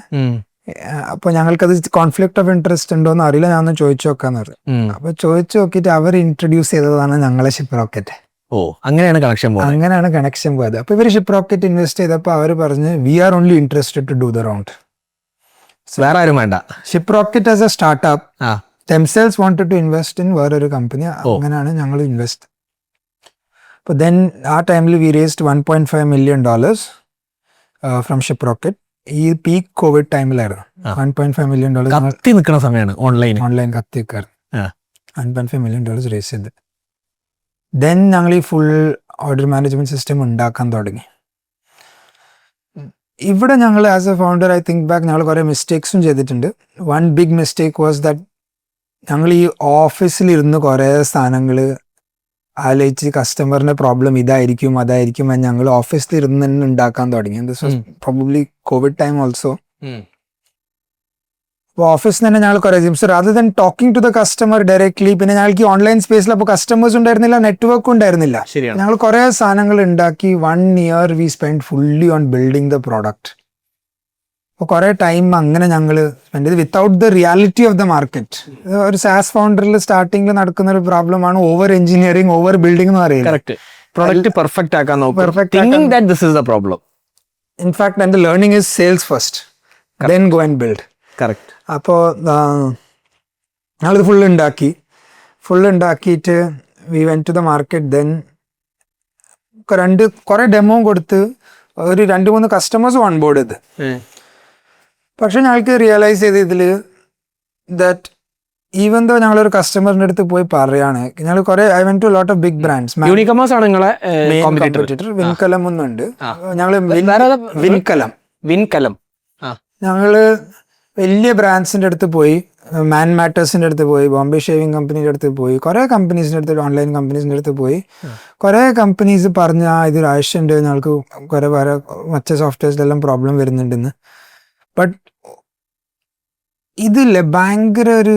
അപ്പൊ ഞങ്ങൾക്കത് കോൺഫ്ലിക്ട് ഓഫ് ഇൻട്രസ്റ്റ് ഉണ്ടോന്ന് അറിയില്ല, ഞാൻ ഒന്ന് ചോദിച്ചു നോക്കാന്ന് പറഞ്ഞു. അപ്പൊ ചോദിച്ചു നോക്കിയിട്ട് അവർ ഇൻട്രൊഡ്യൂസ് ചെയ്തതാണ് ഞങ്ങളെ ഷിപ്രോക്കറ്റ്. ഓ, അങ്ങനെയാണ് കണക്ഷൻ പോയത്. അങ്ങനെയാണ് കണക്ഷൻ പോയത്. അപ്പോൾ ഇവർ ഷിപ്രോക്കറ്റ് ഇൻവെസ്റ്റ് ചെയ്തപ്പോൾ അവർ പറഞ്ഞ് we are only interested to do the round. വേറെ ആരും വേണ്ട. Shiprocket as a startup themselves wanted to invest in വേറൊരു കമ്പനി. അങ്ങനെയാണ് ഞങ്ങൾ ഇൻവെസ്റ്റ്. അപ്പോൾ ദെൻ ആ ടൈമിൽ we raised $1.5 million from Shiprocket. ഈ പീക്ക് കോവിഡ് ടൈമിലായിരുന്നു. $1.5 million കത്തി നിൽക്കുന്ന സമയമാണ്. ഓൺലൈൻ കത്തി വെക്കാറ്. $1.5 million റേസ് ചെയ്ത് ദെൻ ഞങ്ങൾ ഈ ഫുൾ ഓർഡർ മാനേജ്മെന്റ് സിസ്റ്റം ഉണ്ടാക്കാൻ തുടങ്ങി. ഇവിടെ ഞങ്ങൾ as a founder I think back ഞങ്ങൾ കുറേ മിസ്റ്റേക്സും ചെയ്തിട്ടുണ്ട്. One big mistake was that ഞങ്ങൾ ഈ ഓഫീസിലിരുന്ന് കുറേ സാധനങ്ങൾ ആലോചിച്ച് കസ്റ്റമറിന്റെ പ്രോബ്ലം ഇതായിരിക്കും അതായിരിക്കും എന്ന് ഞങ്ങൾ ഓഫീസിലിരുന്ന് തന്നെ ഉണ്ടാക്കാൻ തുടങ്ങി. This was probably Covid time also. അപ്പോൾ ഓഫീസിൽ തന്നെ ഞങ്ങൾ കുറേ so rather than talking to the customer directly, പിന്നെ ഞങ്ങൾക്ക് ഈ ഓൺലൈൻ സ്പേസിൽ അപ്പോൾ കസ്റ്റമേഴ്സ് ഉണ്ടായിരുന്നില്ല, നെറ്റ്വർക്കും ഉണ്ടായിരുന്നില്ല. ഞങ്ങൾ കുറേ സാധനങ്ങൾ ഉണ്ടാക്കി 1 year we spend fully on building the product. അപ്പോൾ കുറേ ടൈം അങ്ങനെ ഞങ്ങൾ സ്പെൻഡ് ചെയ്ത് without the reality of the market. ഒരു സാസ് ഫൗണ്ടറിൽ സ്റ്റാർട്ടിങ്ങിൽ നടക്കുന്ന ഒരു പ്രോബ്ലമാണ് ഓവർ എഞ്ചിനീയറിംഗ്, ഓവർ ബിൽഡിംഗ് എന്ന് പറയുന്നത്. പ്രോഡക്റ്റ് പെർഫെക്റ്റ് ആക്കാൻ നോക്കും. ഇൻഫാക്ട് എൻ്റെ learning is sales first, then go and build. Correct. അപ്പോൾ ഞങ്ങളിത് ഫുള്ള് ഉണ്ടാക്കിയിട്ട് we went to the market. Then കുറേ ഡെമോ കൊടുത്ത് ഒരു 2-3 കസ്റ്റമേഴ്സ് ഓൺ ബോർഡ് ചെയ്ത്. പക്ഷെ ഞങ്ങൾക്ക് റിയലൈസ് ചെയ്ത് ഇതിൽ ദാറ്റ് ഈവൻ ദോ ഞങ്ങളൊരു കസ്റ്റമറിൻ്റെ അടുത്ത് പോയി പറയാണ്, ഞങ്ങൾ കുറേ I went to lot of big brands. Vinculum ഒന്നുണ്ട്. ഞങ്ങൾ വിൻകലം ഞങ്ങള് വലിയ ബ്രാൻഡ്സിൻ്റെ അടുത്ത് പോയി, മാൻ മാറ്റേഴ്സിൻ്റെ അടുത്ത് പോയി, ബോംബെ ഷേവിംഗ് കമ്പനീൻ്റെ അടുത്ത് പോയി, കുറേ കമ്പനീസിൻ്റെ അടുത്ത്, ഓൺലൈൻ കമ്പനീസിൻ്റെ അടുത്ത് പോയി. കുറേ കമ്പനീസ് പറഞ്ഞ ഇതൊരു ആവശ്യമുണ്ട്, ഞങ്ങൾക്ക് കുറേ വേറെ മറ്റേ സോഫ്റ്റ്വെയർസിലെല്ലാം പ്രോബ്ലം വരുന്നുണ്ടെന്ന്. ബട്ട് ഇതില്ല, ഭയങ്കര ഒരു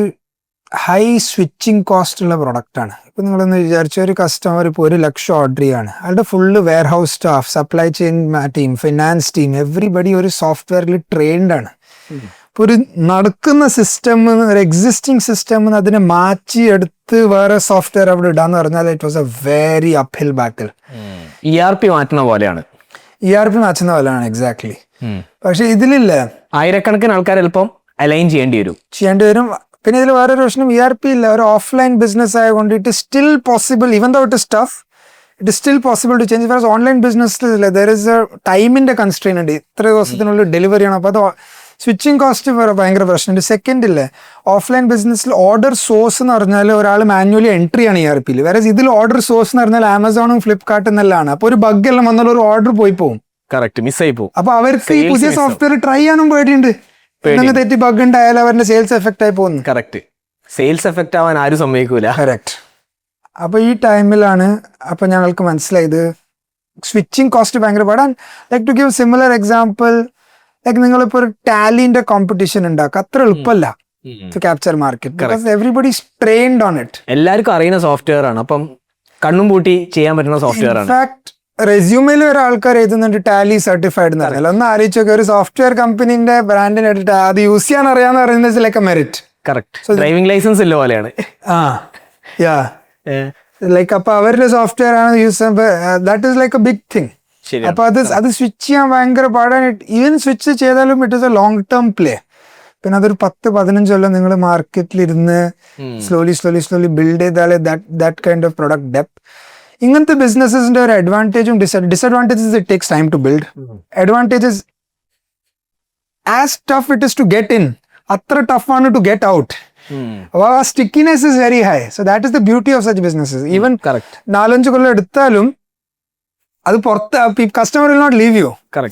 ഹൈ സ്വിച്ചിങ് കോസ്റ്റ് ഉള്ള പ്രൊഡക്റ്റാണ്. ഇപ്പം നിങ്ങളൊന്ന് വിചാരിച്ച ഒരു കസ്റ്റമർ ഇപ്പോൾ 1 ലക്ഷം ഓർഡർ ചെയ്യാണ്, അയാളുടെ full warehouse staff, supply chain team, finance team, everybody ഒരു സോഫ്റ്റ്വെയറിൽ ട്രെയിൻഡ് ആണ്. ഇപ്പോൾ ഒരു നടക്കുന്ന സിസ്റ്റം, ഒരു എക്സിസ്റ്റിംഗ് സിസ്റ്റം അതിനെ മാറ്റി എടുത്ത് വേറെ സോഫ്റ്റ്വെയർ അവിടെ ഇടാന്ന് പറഞ്ഞാൽ it was A very അപ്ഹിൽ battle. ERP മാറ്റുന്ന പോലെയാണ്. എക്സാക്ട്ലി. പക്ഷെ ഇതിലില്ല, ആയിരക്കണക്കിന് ആൾക്കാർ ചിലപ്പം അലൈൻ ചെയ്യേണ്ടി വരും. പിന്നെ ഇതിൽ വേറൊരു പ്രശ്നം, ERP ഇല്ല, ഒരു ഓഫ്ലൈൻ ബിസിനസ് ആയതുകൊണ്ട് it is still possible, even though it is tough, it is still possible to change. വേറെ ഓൺലൈൻ ബിസിനസ്സിൽ ദർ ഇസ് എ ടൈമിന്റെ കൺസ്ട്രെയിൻ ഉണ്ട്, ഇത്ര ദിവസത്തിനുള്ളിൽ ഡെലിവറി ചെയ്യണം. അപ്പോൾ അത് സ്വിച്ചിങ് കോസ്റ്റ് ഭയങ്കര പ്രശ്നമുണ്ട്. സെക്കൻഡ് ഇല്ലേ, ഓഫ്ലൈൻ ബിസിനസ്സിൽ ഓർഡർ സോഴ്സ് എന്ന് പറഞ്ഞാൽ ഒരാൾ മാനുവലി എൻട്രി ആണ് ERP-ൽ. വേറെ ഇതിൽ ഓർഡർ സോഴ്സ് എന്ന് പറഞ്ഞാൽ ആമസോണും ഫ്ലിപ്കാർട്ടും എന്നെല്ലാം. അപ്പോൾ ഒരു ബഗ് എല്ലാം വന്നാൽ ഒരു ഓർഡർ പോയി പോകും. കറക്റ്റ്, മിസ്സായി പോകും. അപ്പൊ അവർക്ക് ഈ പുതിയ സോഫ്റ്റ്വെയർ ട്രൈ ചെയ്യാനും പേടിയുണ്ട്, തെറ്റി ബഗ് ഉണ്ടായാലും അവരുടെ സെയിൽസ് എഫക്റ്റ് ആയി പോകുന്നു. കറക്റ്റ്, സെയിൽസ് എഫക്റ്റ് ആവാൻ ആരും സമ്മതിക്കൂല. കറക്റ്റ്. അപ്പൊ ഈ ടൈമിലാണ് അപ്പൊ ഞങ്ങൾക്ക് മനസ്സിലായത് സ്വിച്ചിങ് കോസ്റ്റ് ഭയങ്കര പാടാണ്. Like to give similar example, like നിങ്ങളിപ്പോ ഒരു ടാലിന്റെ കോമ്പറ്റീഷൻ ഉണ്ടാക്കുക, അത്ര എളുപ്പമല്ല to capture market, because everybody is trained on it. എല്ലാവർക്കും അറിയുന്ന സോഫ്റ്റ്വെയർ ആണ്, അപ്പം കണ്ണും പൂട്ടി ചെയ്യാൻ പറ്റുന്ന സോഫ്റ്റ്വെയർ ആണ്. ഇൻഫാക്ട് റെസ്യൂമിൽ ഒരാൾക്കാർ എഴുതുന്നുണ്ട് ടാലി സർട്ടിഫൈഡ് എന്ന് പറഞ്ഞാൽ, ഒന്ന് ആലോചിച്ചൊക്കെ ഒരു സോഫ്റ്റ്വെയർ കമ്പനീന്റെ ബ്രാൻഡിനെ എടുത്തിട്ട് അത് യൂസ് ചെയ്യാൻ അറിയാന്ന് പറയുന്നത് like a merit. Correct, driving licence ഇല്ല പോലെയാണ്. ലൈക്ക് അപ്പൊ അവരുടെ സോഫ്റ്റ്വെയർ ആണ് യൂസ് ചെയ്യുമ്പോൾ that is like a big thing. അപ്പൊ അത് സ്വിച്ച് ചെയ്യാൻ ഭയങ്കര പാടാണ്. ഈവൻ സ്വിച്ച് ചെയ്താലും it is a long term play. പിന്നെ അതൊരു 10-15 കൊല്ലം നിങ്ങൾ മാർക്കറ്റിലിരുന്ന് സ്ലോലി ബിൽഡ് ചെയ്താലേ that kind of product depth. ഇങ്ങനത്തെ ബിസിനസിന്റെ ഒരു അഡ്വാൻറ്റേജും disadvantages it takes time to build. Advantages as tough it is to get in, അത്ര ടഫാണ് ടു ഗെറ്റ് ഔട്ട്. അപ്പോൾ ആ stickiness is very high. So that is the beauty of such businesses. ഈവൻ 4-5 കൊല്ലം എടുത്താലും അത് പുറത്ത് customer will not leave you.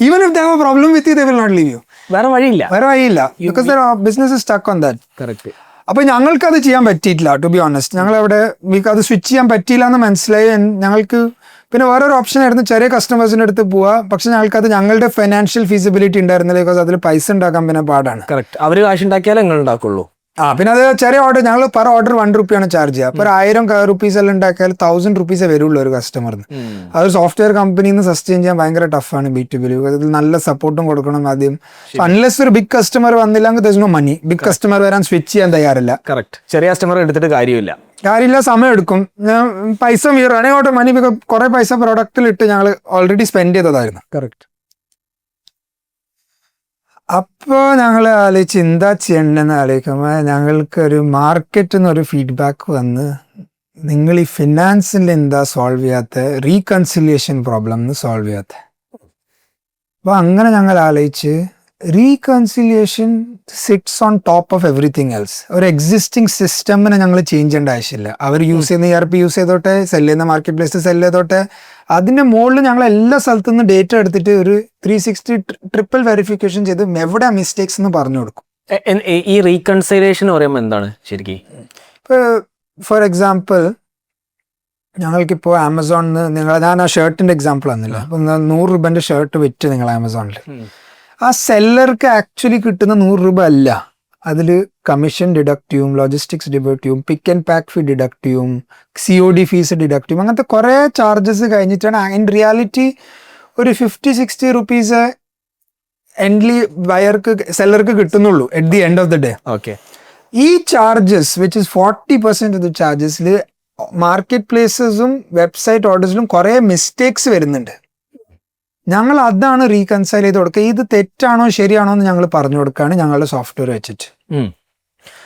Even if they have a problem with you, they will not leave you. വേറെ വഴിയില്ല, because the business is stuck on that. Correct. അപ്പൊ ഞങ്ങൾക്ക് അത് ചെയ്യാൻ പറ്റിയിട്ടില്ല, ടു ബി ഓണസ്റ്റ്. ഞങ്ങൾ അവിടെ അത് സ്വിച്ച് ചെയ്യാൻ പറ്റിയില്ല എന്ന് മനസ്സിലായി. ഞങ്ങൾക്ക് പിന്നെ വേറൊരു ഓപ്ഷൻ ആയിരുന്നു ചെറിയ കസ്റ്റമേഴ്സിന്റെ അടുത്ത് പോവുക. പക്ഷെ ഞങ്ങൾക്കത് ഞങ്ങളുടെ ഫൈനാൻഷ്യൽ ഫീസിബിലിറ്റി ഉണ്ടായിരുന്നില്ല, ബിക്കോസ് അതിൽ പൈസ ഉണ്ടാക്കാൻ പിന്നെ പാടാണ്. കറക്റ്റ്, അവര് കാശ് ഉണ്ടാക്കിയാലേ നിങ്ങൾ ഉണ്ടാക്കുള്ളൂ. പിന്നെ അത് ചെറിയ ഓർഡർ, ഞങ്ങൾ പെർ ഓർഡർ 1 രൂപയാണ് ചാർജ് ചെയ്യുക. അപ്പോൾ 1000 rupees എല്ലാം ഉണ്ടാക്കിയാൽ 1000 rupees വരുള്ളൂ ഒരു കസ്റ്റമറിന്. അതൊരു സോഫ്റ്റ്വെയർ കമ്പനിയിൽ നിന്ന് സസ്റ്റെയിൻ ചെയ്യാൻ ഭയങ്കര ടഫാണ് B2B. അതിൽ നല്ല സപ്പോർട്ടും കൊടുക്കണം ആദ്യം. അൺലെസ് ഒരു ബിഗ് കസ്റ്റമർ വന്നില്ലെങ്കിൽ there's no money. Big customer വരാൻ സ്വിച്ച് ചെയ്യാൻ തയ്യാറില്ല. കറക്റ്റ്, ചെറിയ കസ്റ്റമർ എടുത്തിട്ട് കാര്യമില്ല. കാര്യമില്ല, സമയം എടുക്കും. ഞാൻ പൈസ റണ്ണിങ് ഔട്ട് ഓഫ് മണി, കുറെ പൈസ പ്രൊഡക്റ്റിലിട്ട് ഞങ്ങൾ ഓൾറെഡി സ്പെൻഡ് ചെയ്തതായിരുന്നു. കറക്റ്റ്. അപ്പോൾ ഞങ്ങൾ ആലോചിച്ച് എന്താ ചെയ്യണ്ടെന്ന് ആലോചിക്കുമ്പോൾ ഞങ്ങൾക്കൊരു മാർക്കറ്റിൽ നിന്നൊരു ഫീഡ്ബാക്ക് വന്ന്, നിങ്ങൾ ഈ ഫിനാൻസിൽ എന്താ സോൾവ് ചെയ്യാത്ത, റീകൺസിലിയേഷൻ പ്രോബ്ലം സോൾവ് ചെയ്യാത്ത. അപ്പോൾ അങ്ങനെ ഞങ്ങൾ ആലോചിച്ച് reconciliation sits on top of everything else. ഒരു എക്സിസ്റ്റിംഗ് സിസ്റ്റമിനെ ഞങ്ങൾ ചേഞ്ച് ചെയ്യേണ്ട ആവശ്യമില്ല. അവർ യൂസ് ചെയ്യുന്ന ERP യൂസ് ചെയ്തോട്ടെ, സെല് ചെയ്യുന്ന മാർക്കറ്റ് പ്ലേസ് സെല് ചെയ്തോട്ടെ, അതിൻ്റെ മുകളിൽ ഞങ്ങൾ എല്ലാ സ്ഥലത്തു നിന്ന് ഡേറ്റ എടുത്തിട്ട് ഒരു 360 ട്രിപ്പിൾ വെരിഫിക്കേഷൻ ചെയ്ത് എവിടെ മിസ്റ്റേക്സ് എന്ന് പറഞ്ഞു കൊടുക്കും. ഈ റീകൺസിലിയേഷൻ പറയുമ്പോൾ എന്താണ് ശരിക്കും? ഇപ്പോൾ ഫോർ എക്സാമ്പിൾ ഞങ്ങൾക്കിപ്പോൾ ആമസോണിൽ ഞാൻ ആ ഷർട്ടിൻ്റെ എക്സാമ്പിൾ തന്നില്ല. അപ്പം 100 രൂപേൻ്റെ ഷർട്ട് വിറ്റ് നിങ്ങൾ ആമസോണിൽ, ആ സെല്ലർക്ക് ആക്ച്വലി കിട്ടുന്ന 100 രൂപ അല്ല, അതിൽ കമ്മീഷൻ ഡിഡക്റ്റ് ചെയ്യും, ലോജിസ്റ്റിക്സ് ഡിഡക്റ്റ് ചെയ്യും, pick and pack fee deduct ചെയ്യും, COD ഫീസ് ഡിഡക്റ്റ് ചെയ്യും, അങ്ങനത്തെ കുറേ ചാർജസ് കഴിഞ്ഞിട്ടാണ് ഇൻ റിയാലിറ്റി ഒരു 50-60 റുപ്പീസ് എൻഡ്ലി സെല്ലർക്ക് കിട്ടുന്നുള്ളൂ at the end of the day. Okay. ഈ charges which is 40% of the ചാർജസിൽ മാർക്കറ്റ് പ്ലേസസും വെബ്സൈറ്റ് ഓർഡേഴ്സിലും കുറേ മിസ്റ്റേക്സ് വരുന്നുണ്ട്. ഞങ്ങൾ അതാണ് റീകൺസൈൽ ചെയ്ത് കൊടുക്കുക. ഇത് തെറ്റാണോ ശരിയാണോ എന്ന് ഞങ്ങൾ പറഞ്ഞു കൊടുക്കുകയാണ് ഞങ്ങളുടെ സോഫ്റ്റ്വെയർ വെച്ചിട്ട്.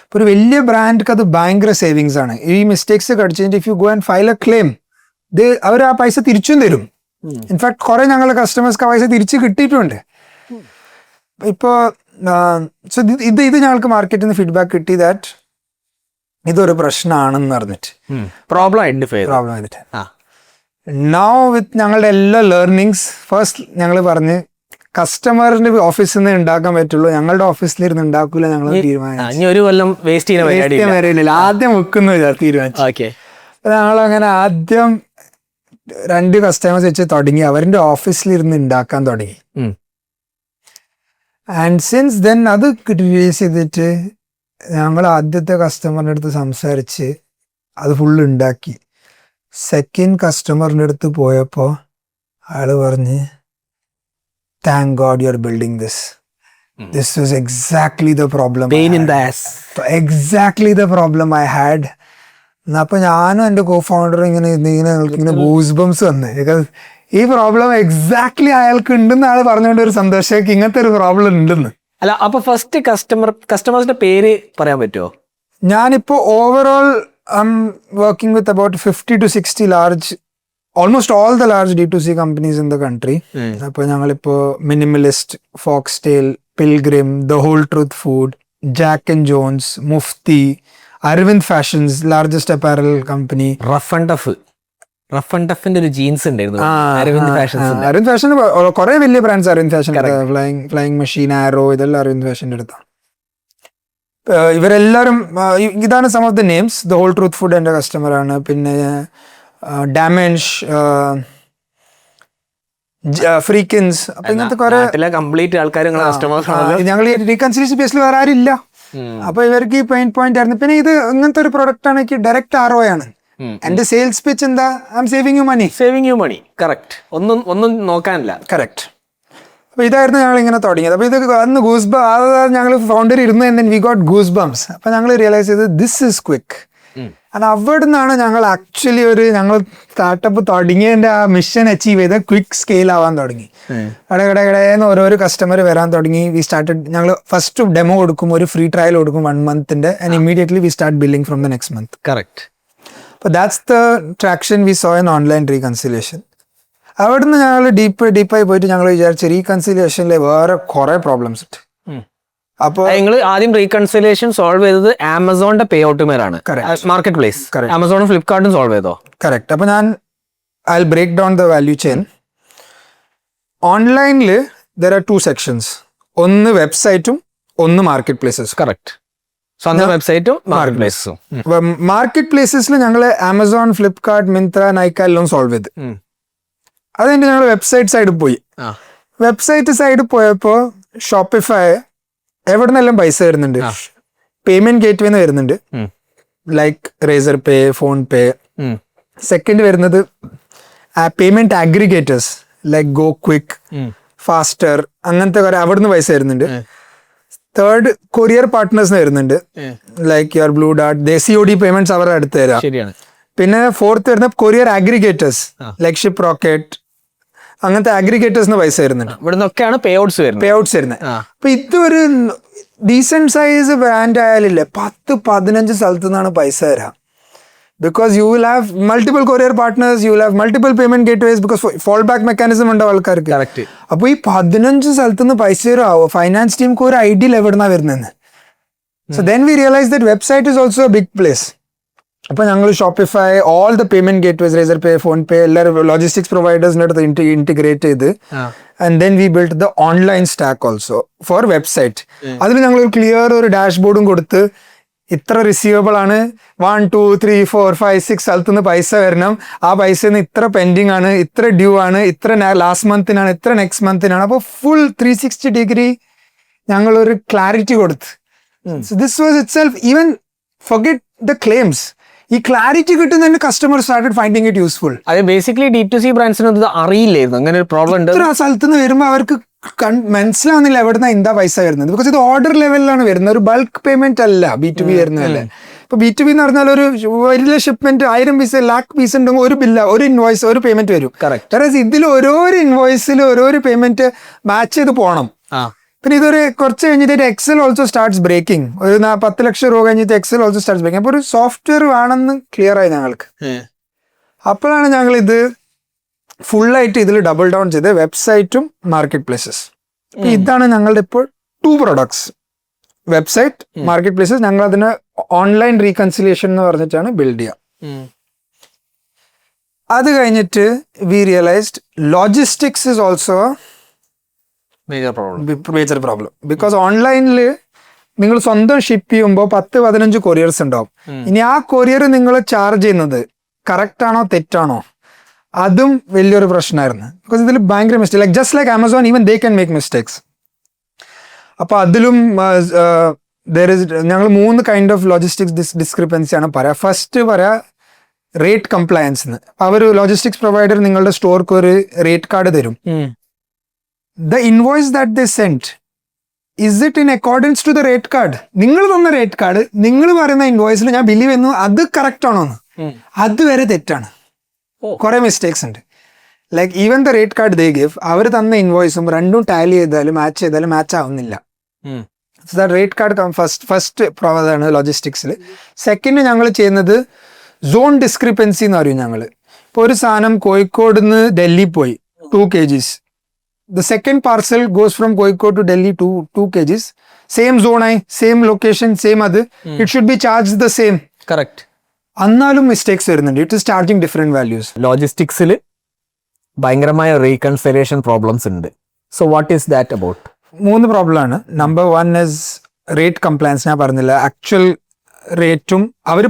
ഇപ്പോൾ ഒരു വലിയ ബ്രാൻഡ്ക്ക് അത് ഭയങ്കര സേവിങ്സ് ആണ്. ഈ മിസ്റ്റേക്സ് കടിച്ചിട്ട് if you go and file a claim, അവർ ആ പൈസ തിരിച്ചും തരും. ഇൻഫാക്ട് കുറേ ഞങ്ങളുടെ കസ്റ്റമേഴ്സ്ക്ക് ആ പൈസ തിരിച്ച് കിട്ടിയിട്ടുണ്ട്. ഇപ്പോൾ ഇത് ഞങ്ങൾക്ക് മാർക്കറ്റിൽ നിന്ന് ഫീഡ്ബാക്ക് കിട്ടി ദാറ്റ് ഇതൊരു പ്രശ്നമാണെന്ന് പറഞ്ഞിട്ട് പ്രോബ്ലം ഐഡന്റിഫൈ ചെയ്തിട്ട് നൗ വിത്ത് ഞങ്ങളുടെ എല്ലാ ലേർണിങ്സ് ഫസ്റ്റ് ഞങ്ങൾ പറഞ്ഞ് കസ്റ്റമറിന്റെ ഓഫീസിൽ നിന്ന് ഉണ്ടാക്കാൻ പറ്റുള്ളൂ, ഞങ്ങളുടെ ഓഫീസിൽ ഇരുന്ന് ഉണ്ടാക്കൂല. ഞങ്ങൾ തീരുമാനിച്ചു ഒരു കൊല്ലം വേസ്റ്റ് വരില്ല, ആദ്യം വെക്കുന്നു തീരുമാനിച്ചു. ഞങ്ങളങ്ങനെ ആദ്യം 2 കസ്റ്റമേഴ്സ് വെച്ച് തുടങ്ങി, അവരുടെ ഓഫീസിൽ ഇരുന്ന് ഉണ്ടാക്കാൻ തുടങ്ങി. ആൻഡ് സിൻസ് ദെൻ അത് റിലീസ് ചെയ്തിട്ട് ഞങ്ങൾ ആദ്യത്തെ കസ്റ്റമറിൻ്റെ അടുത്ത് സംസാരിച്ച് അത് ഫുള്ള് ഉണ്ടാക്കി. സെക്കൻഡ് കസ്റ്റമറിൻ്റെ അടുത്ത് പോയപ്പോൾ അയാൾ പറഞ്ഞ് thank God you are building this was exactly the problem I had. അപ്പോൾ ഞാനും എൻ്റെ കോ ഫൗണ്ടറും ഇങ്ങനെ ഗൂസ് ബംസ് വന്ന്, ബിക്കോസ് ഈ പ്രോബ്ലം എക്സാക്ട്ലി അയാൾക്ക് ഉണ്ടെന്ന് ആൾ പറഞ്ഞുകൊണ്ട് ഒരു സന്തോഷമാക്കി ഇങ്ങനത്തെ ഒരു പ്രോബ്ലം ഉണ്ടെന്ന്. അല്ല, അപ്പൊ ഫസ്റ്റ് കസ്റ്റമേഴ്സിന്റെ പേര് പറയാൻ പറ്റുമോ? ഞാനിപ്പോൾ overall I'm working with about 50 to 60 almost all the large D2C companies in the country. അപ്പോൾ ഞങ്ങളിപ്പോൾ Minimalist, Foxtail, Pilgrim, the Whole Truth Food, Jack and Jones, Mufti, Arvind Fashions, largest apparel company, rough and ടഫിന്റെ ഒരു jeans ഉണ്ടായിരുന്നു, Arvind Fashion. കുറെ വലിയ brands Arvind Fashion, Flying Machine, Arrow, ഇതെല്ലാം അരവിന്ദ് ഫാഷൻ്റെ അടുത്താണ്. ഇവരെല്ലാവരും ഇതാണ് some of the names. The Whole Truth Food എൻ്റെ കസ്റ്റമറാണ്. പിന്നെ ഡാമേജ്, ഫ്രീക്കിൻസ്, അപ്പൊ ഇങ്ങനത്തെ കുറെ കംപ്ലീറ്റ് ആൾക്കാർ ഞങ്ങൾ റീകൺസിലിയേഷൻ ബേസിൽ വേറെ ആരും ഇല്ല. അപ്പൊ ഇവർക്ക് ഈ പെയിൻ പോയിന്റ് ആയിരുന്നു. പിന്നെ ഇത് ഇങ്ങനത്തെ ഒരു പ്രൊഡക്റ്റ് ആണ്, എനിക്ക് ഡയറക്റ്റ് ROI ആണ്. എന്റെ സെയിൽസ് പിച്ച് എന്താ? I'm saving you money. Correct. ഒന്നും നോക്കാനില്ല. കറക്റ്റ്. അപ്പോൾ ഇതായിരുന്നു ഞങ്ങൾ ഇങ്ങനെ തുടങ്ങിയത്. അപ്പോൾ ഇത് അന്ന് ഞങ്ങൾ ഫൗണ്ടർ ഇരുന്ന് തന്നെ വി ഗോട്ട് ഗൂസ് ബംസ്. അപ്പോൾ ഞങ്ങൾ റിയലൈസ് ചെയ്ത് ദിസ് ഈസ് ക്വിക്ക്. അത് അവിടെ നിന്നാണ് ഞങ്ങൾ ആക്ച്വലി ഞങ്ങൾ സ്റ്റാർട്ടപ്പ് തുടങ്ങിയതിൻ്റെ ആ മിഷൻ അച്ചീവ് ചെയ്ത് ക്വിക്ക് സ്കെയിൽ ആവാൻ തുടങ്ങി. കടകടകടേന്ന് ഓരോരോ കസ്റ്റമർ വരാൻ തുടങ്ങി. വി സ്റ്റാർട്ടഡ്, ഞങ്ങൾ ഫസ്റ്റ് ഡെമോ കൊടുക്കും, ഒരു ഫ്രീ ട്രയൽ കൊടുക്കും 1 monthന്റെ, and immediately we start billing from the next month. Correct. അപ്പോൾ that's the traction we saw in online reconciliation. അവിടുന്ന് ഞങ്ങൾ ഡീപ്പായി പോയിട്ട് ഞങ്ങൾ വിചാരിച്ചു റീകൺസിലിയേഷനിലെ വേറെ കുറെ പ്രോബ്ലംസ് ഉണ്ട്. അപ്പോൾ നിങ്ങൾ ആദ്യം റീകൺസിലിയേഷൻ സോൾവ് ചെയ്തത് ആമസോണിന്റെ പേ ഔട്ട് മേലാണ്, മാർക്കറ്റ് പ്ലേസ്. ആമസോണും ഫ്ലിപ്കാർട്ടും സോൾവ് ചെയ്തോ? കറക്റ്റ്. അപ്പോൾ I will break down the value chain. ഓൺലൈനിൽ ദർ ആർ 2 sections. ഒന്ന് വെബ്സൈറ്റും ഒന്ന് മാർക്കറ്റ് പ്ലേസസ്. കറക്റ്റ്. സ്വന്തം വെബ്സൈറ്റും മാർക്കറ്റ് പ്ലേസസും. മാർക്കറ്റ് പ്ലേസസിൽ ഞങ്ങൾ ആമസോൺ, ഫ്ലിപ്കാർട്ട്, മിന്ത്ര, നൈക്ക എല്ലാം സോൾവ് ചെയ്ത്. അതുകഴിഞ്ഞ് ഞങ്ങൾ വെബ്സൈറ്റ് സൈഡിൽ പോയി. വെബ്സൈറ്റ് സൈഡിൽ പോയപ്പോൾ ഷോപ്പിഫൈ എവിടെ നിന്നെല്ലാം പൈസ വരുന്നുണ്ട്, പേയ്മെന്റ് ഗേറ്റ് വേന്ന് വരുന്നുണ്ട്, like Razorpay, PhonePe. Second വരുന്നത് payment aggregators like GoKwik, faster, അങ്ങനത്തെ കുറെ അവിടുന്ന് പൈസ വരുന്നുണ്ട്. തേർഡ് കൊറിയർ പാർട്ട്നേഴ്സ് വരുന്നുണ്ട്, like your Blue Dart, COD payments അവരുടെ അടുത്ത് തരാം. ശരിയാണ്. പിന്നെ ഫോർത്ത് വരുന്ന കൊറിയർ അഗ്രിഗേറ്റേഴ്സ് ലൈക്ക് ഷിപ്രോക്കറ്റ്, അങ്ങനത്തെ അഗ്രിഗേറ്റേഴ്സിന് പൈസ വരുന്നുണ്ട്. ഇവിടെ നിന്നൊക്കെയാണ് പേ ഔട്ട്സ് വരുന്നത്. അപ്പൊ ഇതൊരു ഡീസെന്റ് സൈസ് ബ്രാൻഡ് ആയാലില്ലേ 10-15 സ്ഥലത്തു നിന്നാണ് പൈസ തരാം. Because you will have multiple courier partners, you will have multiple payment gateways, because fallback mechanism ഉണ്ടാവും ആൾക്കാർക്ക്. അപ്പോൾ ഈ 15 സ്ഥലത്തു നിന്ന് പൈസ തരുമോ, ഫൈനാൻസ് ടീമുക്ക് ഒരു ഐഡിയ എവിടുന്നാ വരുന്നത്. So then we realize that website is also a big place. അപ്പോൾ ഞങ്ങൾ Shopify, all the payment gateways, Razorpay, PhonePe, എല്ലാവരും ലോജിസ്റ്റിക്സ് പ്രൊവൈഡേഴ്സിൻ്റെ അടുത്ത് ഇന്റിഗ്രേറ്റ് ചെയ്ത്, and then we build the online stack also for website. അതിൽ ഞങ്ങൾ ഒരു clear ഒരു ഡാഷ്ബോർഡും കൊടുത്ത്, ഇത്ര റിസീവബിൾ ആണ്, 1, 2, 3, 4, 5, 6 സ്ഥലത്തുനിന്ന് പൈസ വരണം, ആ പൈസയിൽ നിന്ന് ഇത്ര പെൻഡിങ് ആണ്, ഇത്ര ഡ്യൂ ആണ്, ഇത്ര ലാസ്റ്റ് മന്തിനാണ്, ഇത്ര നെക്സ്റ്റ് മന്തിനാണ്. അപ്പോൾ ഫുൾ 360 ഡിഗ്രി ഞങ്ങളൊരു ക്ലാരിറ്റി കൊടുത്ത്. This was it self, even forget the claims, ഈ ക്ലാരിറ്റി കിട്ടുന്നതിന് customer started finding it useful. അത് ബേസിക്കലി D2C ബ്രാൻഡ്സിന് അറിയില്ലായിരുന്നു അങ്ങനെ ഒരു പ്രോബ്ലം ഉണ്ട്. ആ സ്ഥലത്തുനിന്ന് വരുമ്പോൾ അവർക്ക് മനസ്സിലാവുന്നില്ല എവിടുന്ന എന്താ പൈസ വരുന്നത്. ബിക്കോസ് ഇത് ഓർഡർ ലെവലിലാണ് വരുന്നത്, ഒരു ബൾക്ക് പേയ്മെന്റ് അല്ല B2B വരുന്നതല്ലേ. ഇപ്പൊ B2B എന്ന് പറഞ്ഞാൽ ഒരു വലിയ ഷിപ്മെന്റ് 1000 പീസ്, 1,00,000 പീസ് ഉണ്ടെങ്കിൽ ഒരു ബില്ല, ഒരു ഇൻവോയ്സ്, ഒരു പേയ്മെന്റ് വരും. ഇതിൽ ഓരോരോ ഇൻവോയ്സിൽ ഓരോരോ പേയ്മെന്റ് മാച്ച് ചെയ്ത് പോകണം. പിന്നെ ഇതൊരു കുറച്ച് കഴിഞ്ഞിട്ട് എക്സൽ ഓൾസോ സ്റ്റാർട്ട്സ് ബ്രേക്കിംഗ്. ഒരു 10 ലക്ഷം രൂപ കഴിഞ്ഞിട്ട് എക്സൽ ഓൾസോ സ്റ്റാർട്ട്സ് ബ്രേക്കിംഗ്. അപ്പോൾ ഒരു സോഫ്റ്റ്വെയർ വേണമെന്ന് ക്ലിയർ ആയി ഞങ്ങൾക്ക്. അപ്പോഴാണ് ഞങ്ങൾ ഇത് ഫുള്ളായിട്ട് ഇതിൽ ഡബിൾ ഡൗൺ ചെയ്ത് വെബ്സൈറ്റും മാർക്കറ്റ് പ്ലേസസ്. ഇതാണ് ഞങ്ങളുടെ ഇപ്പോൾ 2 പ്രൊഡക്ട്സ്, വെബ്സൈറ്റ്, മാർക്കറ്റ് പ്ലേസസ്. ഞങ്ങൾ അതിന് ഓൺലൈൻ റീകൺസിലിയേഷൻ എന്ന് പറഞ്ഞിട്ടാണ് ബിൽഡ് ചെയ്യുക. അത് കഴിഞ്ഞിട്ട് we realised logistics is also major problem. Because ഓൺലൈനിൽ നിങ്ങൾ സ്വന്തം ഷിപ്പ് ചെയ്യുമ്പോൾ 10-15 കൊറിയർസ് ഉണ്ടാവും. ഇനി ആ കൊറിയർ നിങ്ങൾ ചാർജ് ചെയ്യുന്നത് കറക്റ്റ് ആണോ തെറ്റാണോ, അതും വലിയൊരു പ്രശ്നമായിരുന്നു. ബിക്കോസ് ഇതിൽ ഭയങ്കര mistake, like just like Amazon, even they can make mistakes. അപ്പോൾ അതിലും ഞങ്ങൾ 3 കൈൻഡ് ഓഫ് ലോജിസ്റ്റിക്സ് ഡിസ്ക്രിപ്പൻസി ആണ് പറയാം. ഫസ്റ്റ് പറയാം റേറ്റ് കംപ്ലയൻസ് എന്ന്. അവർ ലോജിസ്റ്റിക്സ് പ്രൊവൈഡർ നിങ്ങളുടെ സ്റ്റോർക്ക് ഒരു റേറ്റ് കാർഡ് തരും. The invoice that they sent, is it in accordance to the rate card? നിങ്ങൾ തന്ന റേറ്റ് കാർഡ് നിങ്ങൾ പറയുന്ന ഇൻവോയ്സിൽ ഞാൻ ബിലീവ് ചെയ്യുന്നു അത് കറക്റ്റ് ആണോന്ന്, അതുവരെ തെറ്റാണ്. കുറെ മിസ്റ്റേക്സ് ഉണ്ട്. Like even the rate card they give, അവർ തന്ന ഇൻവോയ്സും രണ്ടും ടാലി ചെയ്താലും മാച്ച് ആവുന്നില്ല. റേറ്റ് കാർഡ് ഫസ്റ്റ് അതാണ് ലോജിസ്റ്റിക്സിൽ. സെക്കൻഡ് ഞങ്ങൾ ചെയ്യുന്നത് സോൺ ഡിസ്ക്രിപ്പൻസി എന്ന് പറയും. ഞങ്ങൾ ഇപ്പോൾ ഒരു സാധനം കോഴിക്കോട് നിന്ന് ഡൽഹി പോയി 2 kgs. The second parcel goes from Kozhikode to Delhi to 2 kgs. Same zone, same location, same other. It should be charged the same. Correct. അന്നാലും മിസ്റ്റേക്സ് വരുന്നുണ്ട്. It is charging different values. ലോജിസ്റ്റിക്സിൽ ഭയങ്കരമായ റീകൺസിലിയേഷൻ പ്രോബ്ലംസ് ഉണ്ട്. So what is that about? 3 പ്രോബ്ലമാണ്. Number 1 is rate compliance. ഞാൻ പറഞ്ഞില്ല, actual റേറ്റും അവർ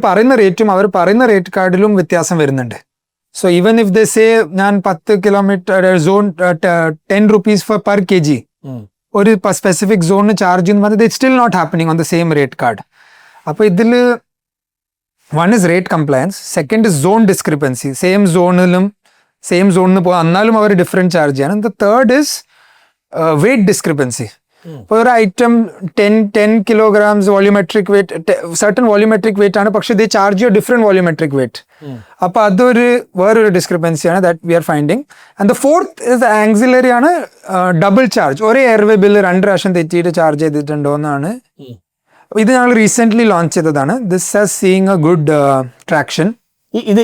പറയുന്ന റേറ്റ് കാർഡിലും വ്യത്യാസം വരുന്നുണ്ട്. So even if they say ഞാൻ 10 kilometre zone 10 rupees per kg ഒരു സ്പെസിഫിക് സോണിന് ചാർജ് ചെയ്യുന്ന പറഞ്ഞത് it still not happening on the same rate card. അപ്പോൾ ഇതിൽ 1 is rate compliance, second is zone discrepancy. Same സോണിന് പോകാം എന്നാലും അവർ ഡിഫറെൻറ്റ് ചാർജ് ചെയ്യണം. The third is weight discrepancy. ഇപ്പോൾ ഒരു item 10 kilograms volumetric weight, certain volumetric weight ആണ്, പക്ഷേ they charge you different volumetric weight. അപ്പോൾ വേറൊരു ഡിസ്ക്രിപ്പൻസിയാണ് that we are finding. And the fourth is auxiliary ആണ് ഡബിൾ ചാർജ്. ഒരേ എയർവേ ബില്ല് 2 പ്രാവശ്യം തെറ്റിയിട്ട് ചാർജ് ചെയ്തിട്ടുണ്ടോ എന്നാണ്. ഇത് ഞങ്ങൾ റീസെൻ്റ്ലി ലോഞ്ച് ചെയ്തതാണ്. This has seeing a good traction.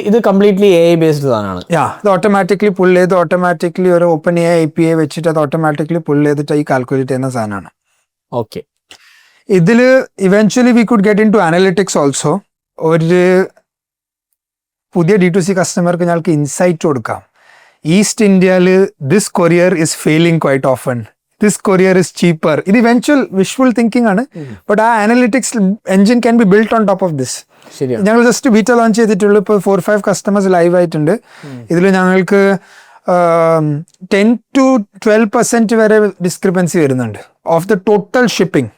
ഇത് കംപ്ലീറ്റ്ലി AI ബേസ്ഡ് സാധനമാണ്. ഇത് ഓട്ടോമാറ്റിക്കലി പുൾ ചെയ്ത് ഓട്ടോമാറ്റിക്കലി ഒരു ഓപ്പൺ AI API വെച്ചിട്ട് അത് ഓട്ടോമാറ്റിക്കലി പുൾ ചെയ്തിട്ട് ഈ കാൽക്കുലേറ്റ് ചെയ്യുന്ന സാധനമാണ്. ഓക്കെ. ഇതിൽ eventually we could get in to analytics also. ഒരു പുതിയ D2C കസ്റ്റമർക്ക് ഞങ്ങൾക്ക് ഇൻസൈറ്റ് കൊടുക്കാം. ഈസ്റ്റ് ഇന്ത്യയിൽ this courier is failing quite often, this courier is cheaper. ഇത് ഇവൻച്വൽ വിഷ്വൽ തിങ്കിങ് ആണ്. ബട്ട് ആ analytics engine can be built on top of this. ഞങ്ങൾ ജസ്റ്റ് ബീറ്റ ലോഞ്ച് ചെയ്തിട്ടുള്ളൂ. ഇപ്പോൾ 4-5 കസ്റ്റമേഴ്സ് ലൈവ് ആയിട്ടുണ്ട്. ഇതിൽ ഞങ്ങൾക്ക് 10-12% വരെ ഡിസ്ക്രിപ്പൻസി വരുന്നുണ്ട് of the total shipping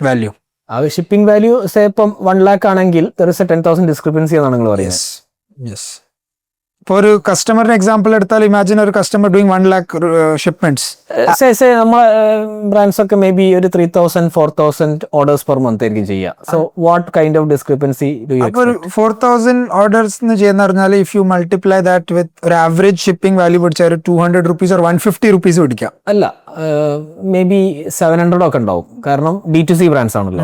value. ആ ഷിപ്പിംഗ് വാല്യൂ ഇപ്പം 1 lakh ആണെങ്കിൽ there is a 10,000 ഡിസ്ക്രിപ്പൻസി എന്നാണ് നിങ്ങൾ പറയുന്നത്. Yes. For a customer example, imagine a customer doing 1 lakh shipments. Say നമ്മളെ ബ്രാൻഡ്സ് ഒക്കെ മേ ബി ഒരു 3,000-4,000 ഓർഡേഴ്സ് പെർ മന്ത് ആയിരിക്കും ചെയ്യുക. So what kind of discrepancy do you expect? 4,000 orders എന്ന് ചെയ്യുന്ന പറഞ്ഞാൽ if you multiply that with ഒരു average shipping value പിടിച്ചാൽ ഒരു 200 rupees or 150 rupees പിടിക്കാം. അല്ല, മേ ബി 700 ഒക്കെ ഉണ്ടാവും, കാരണം B2C ബ്രാൻഡ്സ് ആണല്ലോ.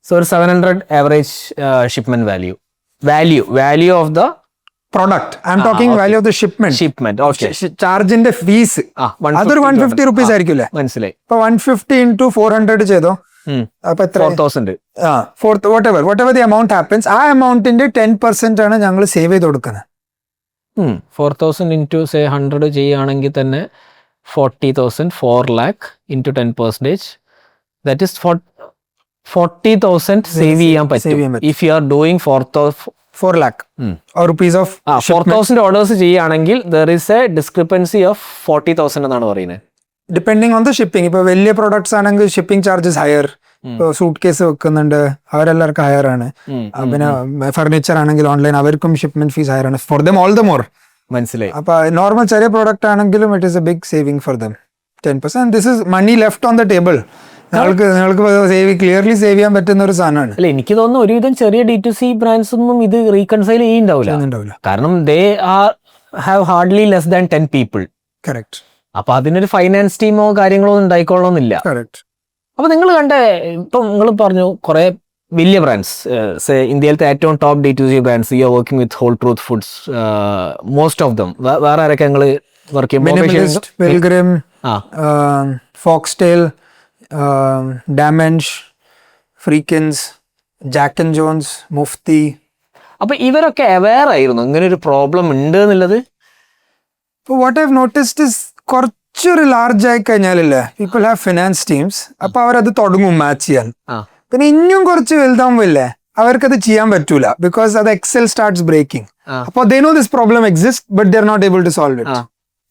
സോ ഒരു 700 average shipment value of the product. I'm talking value of the shipment. Okay. Charge in the fees. അതൊരു 150 rupees ആയിരിക്കില്ലേ? മനസ്സിലായി. ഇപ്പൊ 150 into 400 ചെയ്തോ, അപ്പൊ എത്ര? 4,000. whatever the amount happens, ആ എമൗണ്ടിന്റെ 10% ആണ് ഞങ്ങൾ സേവ് ചെയ്ത് കൊടുക്കുന്നത്. 4,000 into say 100 ചെയ്യുകയാണെങ്കിൽ തന്നെ 40,000, 4 lakh into 10%, that is 40,000 save ചെയ്യാൻ പറ്റും. If you are doing 4 lakh or rupees of 4,000 orders ചെയ്യുകയാണെങ്കിൽ there is a discrepancy of 40,000 എന്നാണ് പറയുന്നത്. Depending on the shipping. ഇപ്പൊ വലിയ പ്രൊഡക്ട്സ് ആണെങ്കിൽ ഷിപ്പിംഗ് ചാർജസ് ഹയർ. ഇപ്പോൾ സൂട്ട് കേസ് വെക്കുന്നുണ്ട്, അവരെല്ലാവർക്കും ഹയർ ആണ്. പിന്നെ ഫർണിച്ചർ ആണെങ്കിൽ ഓൺലൈൻ, അവർക്കും ഷിപ്മെന്റ് ഫീസ് ഹയർ ആണ്. For them all the more. മനസ്സിലായി. അപ്പൊ നോർമൽ ചെറിയ പ്രോഡക്റ്റ് ആണെങ്കിലും it is a big saving four them. 10%. This is money left on the table. നിങ്ങൾക്ക് ക്ലിയർലി സേവ് ചെയ്യാൻ പറ്റുന്ന ഒരു സാധനമാണ്. അല്ല, എനിക്ക് തോന്നുന്നു ഒരുവിധം ചെറിയ D2C ബ്രാൻഡ്സ് ഒന്നും ഇത് റീകൺസൈൽ ചെയ്യുന്നുണ്ടാവില്ല. കാരണം they have hardly less than 10 people. Correct. അപ്പൊ അതിനൊരു ഫൈനാൻസ് ടീമോ കാര്യങ്ങളോ ഒന്നും ഉണ്ടായിക്കൊള്ളണമെന്നില്ല. കറക്റ്റ്. അപ്പൊ നിങ്ങൾ ഇപ്പൊ നിങ്ങൾ പറഞ്ഞു കുറെ വലിയ ബ്രാൻഡ്സ്, ഇന്ത്യയിലത്തെ ഏറ്റവും top D2C brands, you are working with Whole Truth Foods, most of them. വേറെ ആരൊക്കെ നിങ്ങൾ വർക്ക് ചെയ്യുമ്പോൾ? Pilgrim, Foxtail, Damensch, Freakins, Jack and Jones, Mufti. അപ്പൊ ഇവരൊക്കെ അവെയർ ആയിരുന്നു ഇങ്ങനെ ഒരു പ്രോബ്ലം ഉണ്ട് എന്നുള്ളത്? ഇപ്പോൾ വാട്ട് ഐവ് നോട്ടിസ്ഡ് ഇസ് കുറച്ചൊരു ലാർജ് ആയി കഴിഞ്ഞാലല്ലേ പീപ്പിൾ ഹാവ് ഫിനാൻസ് ടീംസ്. അപ്പൊ അവരത് തുടങ്ങും മാച്ച് ചെയ്യാൻ. പിന്നെ ഇനിയും കുറച്ച് വലുതാവുമ്പോല്ലേ അവർക്കത് ചെയ്യാൻ പറ്റൂല, ബിക്കോസ് അത് എക്സൽ സ്റ്റാർട്ട്സ് ബ്രേക്കിംഗ്. അപ്പോൾ they know this problem exist but they are not able to solve it.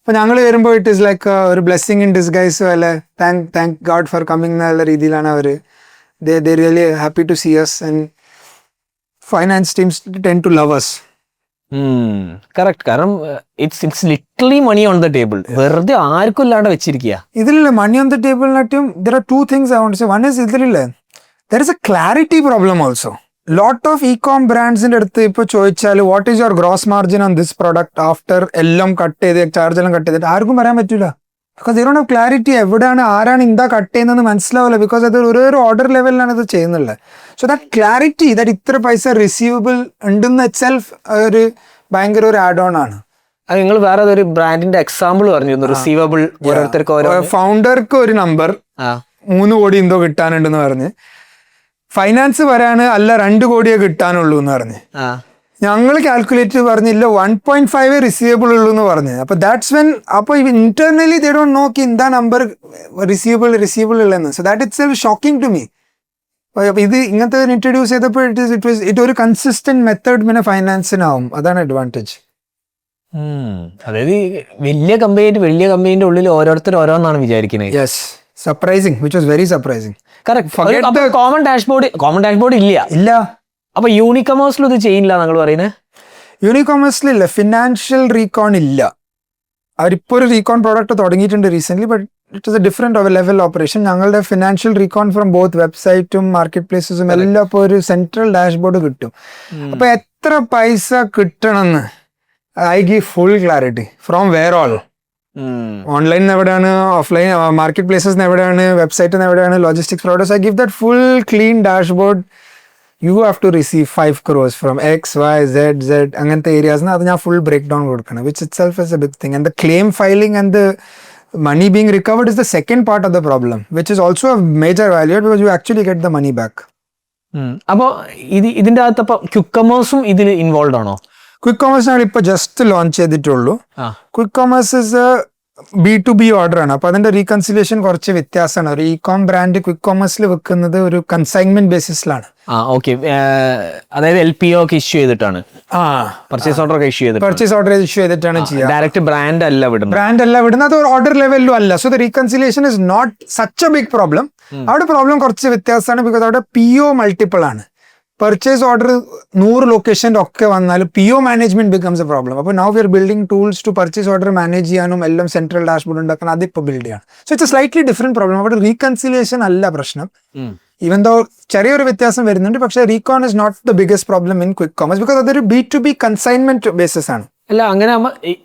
അപ്പൊ ഞങ്ങൾ വരുമ്പോൾ ഇറ്റ് ഇസ് ലൈക്ക് ഒരു ബ്ലെസ്സിങ് ഇൻ ഡിസ്ഗൈസ്, അല്ലെ താങ്ക് ഗാഡ് ഫോർ കമ്മിങ് എന്നുള്ള രീതിയിലാണ് അവർ. They really happy to see us and finance teams tend to love us. Correct. കാരണം it's literally money on the table. വെറുതെ ആർക്കും ഇല്ലാണ്ട് വെച്ചിരിക്കുക. ഇതിലില്ല മണി ഓൺ ദ ടേബിളിനായിട്ടും there are 2 things I want to say. One is ഇതിലില്ലേ there is a clarity problem also. Lot of eCom ബ്രാൻഡ്സിന്റെ അടുത്ത് ഇപ്പൊ ചോദിച്ചാൽ what is your gross margin on this product after എല്ലാം കട്ട് ചെയ്ത് charge എല്ലാം cut ചെയ്തിട്ട് ആർക്കും പറയാൻ പറ്റൂല. Because they don't have clarity. എവിടെയാണ് ആരാണ് എന്താ കട്ട് ചെയ്യുന്നത് മനസ്സിലാവില്ല, ബിക്കോസ് അത് ഒരു ഓർഡർ ലെവലിലാണ് ഇത് ചെയ്യുന്നുള്ളത്. സോ ദാറ്റ് ക്ലാരിറ്റി, ദാറ്റ് ഇത്ര പൈസ റിസീവബിൾ ഉണ്ടെന്ന് ഇറ്റ്സെൽഫ് ഒരു ഭയങ്കര ഒരു ആഡ് ഓൺ ആണ്. നിങ്ങൾ വേറെ ഒരു ബ്രാൻഡിന്റെ എക്സാമ്പിൾ പറഞ്ഞു, റിസീവബിൾ ഓരോരുത്തർക്ക് ഫൗണ്ടർക്ക് ഒരു നമ്പർ 3 കോടി എന്തോ കിട്ടാനുണ്ടെന്ന് പറഞ്ഞ്, ഫൈനാൻസ് വരാണ് അല്ല 2 കോടിയേ കിട്ടാനുള്ളൂ എന്ന് പറഞ്ഞ്, ഞങ്ങൾ കാൽക്കുലേറ്റ് പറഞ്ഞില്ല 1.5 റിസീവബിൾ ഉള്ളൂ എന്ന് പറഞ്ഞ്. അപ്പൊ ദാറ്റ്സ് വെൻ അപ്പൊ ഇന്റർണലി ദേ ഡോണ്ട് നോ എന്താ നമ്പർ റിസീവബിൾ ഉള്ളതെന്ന്. So that it's self shocking to me. ഇത് ഇങ്ങനത്തെ ഇൻട്രൊഡ്യൂസ് ചെയ്തപ്പോൾ ഇറ്റ് ഒരു കൺസിസ്റ്റന്റ് മെത്തേഡ് പിന്നെ ഫൈനാൻസിനാവും. അതാണ് അഡ്വാൻറ്റേജ്. അതായത് വലിയ കമ്പനീന്റെ ഉള്ളിൽ ഓരോരുത്തർ ഓരോന്നാണ് വിചാരിക്കുന്നത്. Yes, surprising, which was very surprising. Common dashboard ഇല്ല. അപ്പൊ യൂണികമേഴ്സിൽ ഇത് ചെയ്യില്ല നിങ്ങൾ പറയുന്നത്? യൂണികമേഴ്സിലില്ല, ഫിനാൻഷ്യൽ റീകോൺ ഇല്ല. അവരിപ്പോൾ ഒരു റീകോൺ പ്രോഡക്റ്റ് തുടങ്ങിയിട്ടുണ്ട് recent, but it is A different level operation. ഞങ്ങളുടെ ഫിനാൻഷ്യൽ റീകോൺ ഫ്രം ബോത്ത് വെബ്സൈറ്റും മാർക്കറ്റ് പ്ലേസസും എല്ലാം ഇപ്പോൾ ഒരു സെൻട്രൽ ഡാഷ്ബോർഡ് കിട്ടും. അപ്പൊ എത്ര പൈസ കിട്ടണമെന്ന് I give full clarity from where all. ഓൺലൈനിൽ എവിടെയാണ്, ഓഫ്ലൈൻ മാർക്കറ്റ് പ്ലേസസ് എവിടെയാണ്, വെബ്സൈറ്റിൽ എവിടെയാണ്, logistics providers. I give that full clean dashboard. You have to receive 5 crores from X, Y, Z അങ്ങനത്തെ ഏരിയാസിന് അത് ഞാൻ ഫുൾ ബ്രേക്ക് ഡൗൺ കൊടുക്കണം, which itself is a big thing. And the claim filing and the money being recovered is the second part of the problem, which is also a major value because you actually get the money back. അപ്പോൾ ഇതിന്റെ അകത്ത് അപ്പോൾ quick കൊമേഴ്സും ഇതിൽ involve ആണോ? Quick commerce ഞങ്ങൾ ഇപ്പോൾ just launch ചെയ്തിട്ടുള്ളൂ. Quick commerce is B2B order ആണ്. അപ്പൊ അതിന്റെ റീകൺസിലേഷൻ കുറച്ച് വ്യത്യാസമാണ്. ഒരു ഇകോം ബ്രാൻഡ് ക്വിക്ക് കൊമേഴ്സിൽ വെക്കുന്നത് ഒരു കൺസൈൻമെന്റ് ബേസിസിലാണ്. അതായത് LPO ഒക്കെ ഇഷ്യൂ ചെയ്തിട്ടാണ്, പർച്ചേസ് ഓർഡർ ഒക്കെ ഇഷ്യൂ ചെയ്തിട്ടാണ് ചെയ്യുക. ഡയറക്റ്റ് ബ്രാൻഡ് അല്ല വിടുന്നത്, അത് ഓർഡർ ലെവലിലും അല്ല. So the reconciliation is not such a big problem. അവിടെ പ്രോബ്ലം കുറച്ച് വ്യത്യാസമാണ്, ബിക്കോസ് അവിടെ PO മൾട്ടിപ്പിൾ ആണ്. purchase order 100 ലൊക്കേഷൻ ഒക്കെ വന്നാൽ PO management becomes a problem. അപ്പോൾ now we are building tools to purchase order manage ചെയ്യാനും എല്ലാം സെൻട്രൽ ഡാഷ്ബോർഡ് ഉണ്ടാക്കണം, അതിപ്പോൾ ബിൽഡ് ചെയ്യണം. So it's a slightly different problem. അവിടെ റീകൺസിലിയേഷൻ അല്ല പ്രശ്നം, ഈവൻ ദോ ചെറിയൊരു വ്യത്യാസം വരുന്നുണ്ട്. പക്ഷേ recon is not the biggest problem in quick commerce because അതൊരു B2B കൺസൈൻമെന്റ് ബേസിസ് ആണ്. അല്ല അങ്ങനെ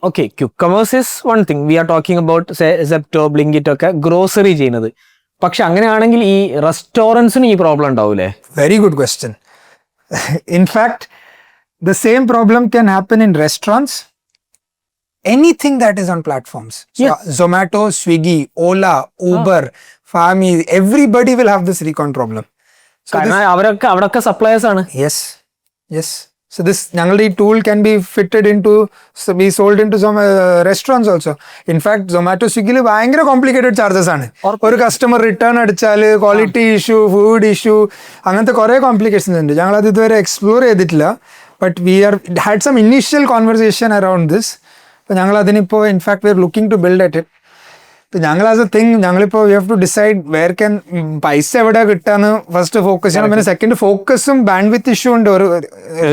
okay, quick commerce is one thing. We are talking about Zepto Blinkit ഒക്കെ ഗ്രോസറി ചെയ്യുന്നത്. പക്ഷെ അങ്ങനെയാണെങ്കിൽ ഈ റെസ്റ്റോറൻറ്റ്സിന് ഈ പ്രോബ്ലം ഉണ്ടാവൂലേ? Very good question. In fact, the same problem can happen in restaurants. Anything that is on platforms. So, Zomato, Swiggy, Ola, Uber, Farmi, everybody will have this recon problem. So കാരണം അവരൊക്കെ suppliers ആണ്. Yes. So this ഞങ്ങളുടെ ഈ tool can be fitted into, be sold into some restaurants also. In fact, Zomato, Swiggy ഭയങ്കര complicated charges ആണ്. ഒരു customer return അടിച്ചാൽ quality issue, food issue, അങ്ങനത്തെ കുറേ കോംപ്ലിക്കേഷൻസ് ഉണ്ട്. ഞങ്ങളത് ഇതുവരെ എക്സ്പ്ലോർ ചെയ്തിട്ടില്ല. But we had some initial conversation around this. അപ്പോൾ ഞങ്ങൾ അതിനിപ്പോൾ in fact we are looking to build at it. ഞങ്ങൾ ആസ് എ തിങ് ഞങ്ങളിപ്പോൾ we have to decide where can പൈസ എവിടെ കിട്ടാന്ന് ഫസ്റ്റ് ഫോക്കസ് ചെയ്യണം. പിന്നെ സെക്കൻഡ് ഫോക്കസും ബാൻഡ് വിത്ത് ഇഷ്യൂ ഉണ്ട്.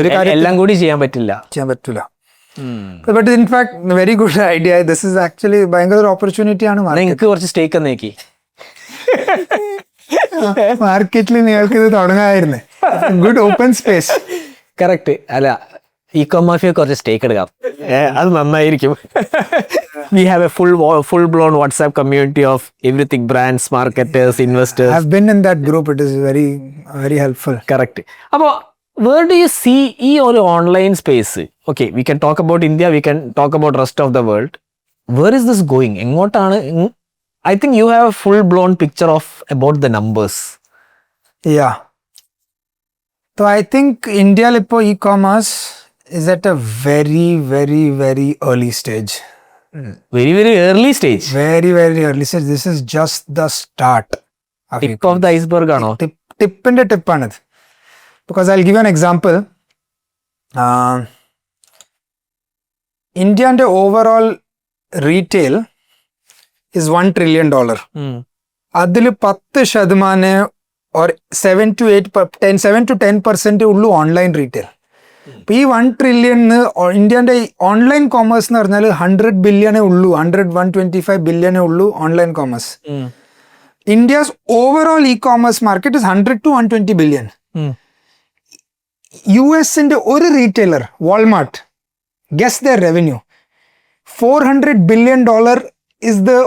ഒരു കാര്യം എല്ലാം കൂടി ചെയ്യാൻ പറ്റില്ല. But in fact very good idea. This is actually ഭയങ്കര ഒരു ഓപ്പർച്യൂണിറ്റി ആണ്. നിങ്ങൾക്ക് കുറച്ച് സ്റ്റേക്ക് നേക്കി മാർക്കറ്റിൽ നിങ്ങൾക്ക് ഇത് തുടങ്ങാമായിരുന്നു. Good open space. കറക്റ്റ്. അല്ല, ഇ-കൊമേഴ്സിൽ കുറച്ച് സ്റ്റേക്ക് എടുക്കാം, അത് നന്നായിരിക്കും. We have a full blown WhatsApp community of everything, brands, marketers, investors. I've been in that group. It is very helpful. Correct. അപ്പോൾ where do you see ഈ ഒരു online space? Okay, we can talk about India, we can talk about rest of the world. Where is this going? എങ്ങോട്ടാണ്? I think you have a full blown picture of about the numbers. Yeah. So I think India ഇപ്പോൾ e-commerce is at a very early stage. Very early stage. Very early stage. This is just the start. Tip of the iceberg ആണോ? ടിപ്പിന്റെ ടിപ്പാണിത്. Because I'll give you an example. India's overall retail is $1 trillion. അതിൽ 10% or 7 to 10% ഉള്ളൂ online retail. ഇപ്പം ഈ 1 trillion ഇന്ത്യൻ്റെ online commerce എന്ന് പറഞ്ഞാൽ 100 billion ഉള്ളൂ, 125 billion ഉള്ളൂ online commerce. India's overall e commerce market is 100 to 120 billion. US-ന്റെ ഒരു retailer Walmart, guess their revenue, $400 billion is the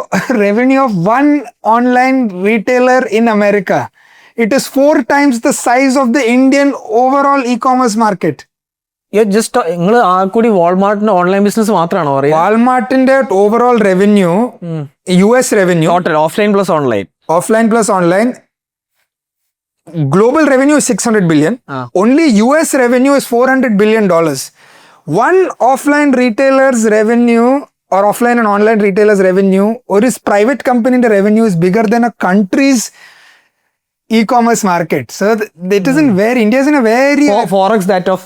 revenue of one online retailer in America. It is 4 times the size of the Indian overall e-commerce market. നിങ്ങൾ ആ കൂടി വാൾമാർട്ടിന്റെ online business മാത്രമാണോ പറയുക? വാൾമാർട്ടിന്റെ overall revenue, US revenue, total offline plus online, global revenue is 600 billion. Only US revenue is $400 billion. One offline retailer's revenue or offline and online retailers revenue or is private company revenue is bigger than a country's e-commerce market. So it isn't where India is in a very 4x that of